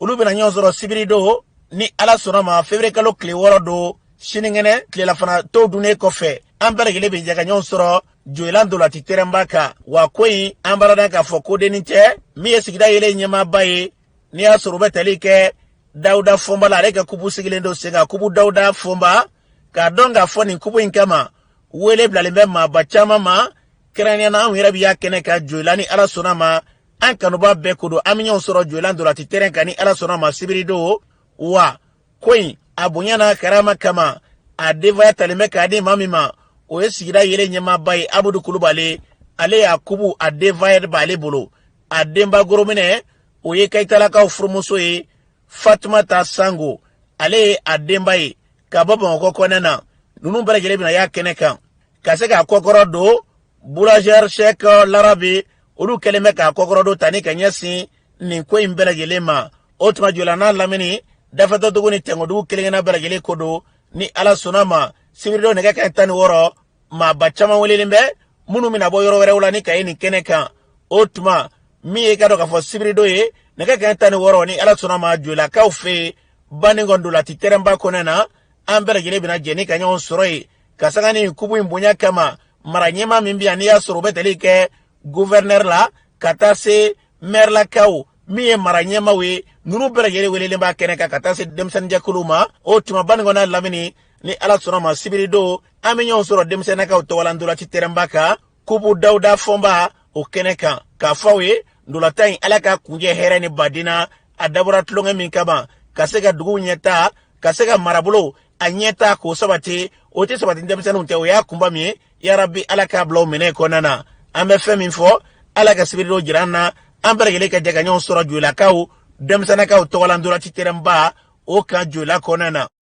olu bena nyon soro sibirido ni ala sonoma fevrier kalo kliworo do shiningene klela fana to dune kofe ambara gele be jaga nyon soro joelando la titerembaka wa koi ambara da ka foko denite mi esigida yele nyema baye ni asoro betelike dauda fomba la reka kubu sigilendo senga kubu dauda fomba ka donga foni kubu inkama wele blalembe ma bachama ma krania na wira biya kene ka joelani ala sonama an kanuba bekudo aminyon soro joelando la titerenka ni ala sonama sibirido wa koi abunyana karama kama adeva talemeka ade mamima o esigira yele nyema bai abudu kulubale ale yakubu adeva bale bolo ademba goromene o ye kaitala ka furumuso ye Fatuma ta sango ale ademba ye kababa ko konena nunu bala gele bina ya keneka kaseka kokoro do boulanger Cheikh Larabi olu keleme ka kokoro do tani kanyasi ni ko imbela gele ma otuma jolana lamini dafato duguni tengodu kelengena bala gele kodo ni ala sonama sibirido nega ka tani woro ma bachama welelimbe munu mina boyoro were wala ni kayini keneka otuma mi e kado ka fo sibirido ye nega ka tani woro ni ala sonama jola kaufe baningo ndula titeremba konena ambele gele bina jeni kanyon soroi kasangani kubu imbunya kama maranyema mimbia ni ya soro betelike gouverneur la katase maire la kau mi maranyema we nunu bere gele welelimba keneka katase demsan jakuluma otuma baningo na lamini ni ala sonama sibirido aminyo soro demsena ka utowala ndula titerembaka kubu dauda fomba o keneka ka fawe ndula tay ala ka kunje herani badina adabura tlonga minkaba kasega dugu nyeta kasega marabulo anyeta ko sabati o te sabati demsena unte o ya kumba mi ya rabbi ala ka blo mene konana ambe femi fo ala ka sibirido jirana ambere gele ka jaga nyon soro jula kaw denmisɛnnakaw tɔgɔlandolaci tɛrɛnba o kan jola kɔnɔna na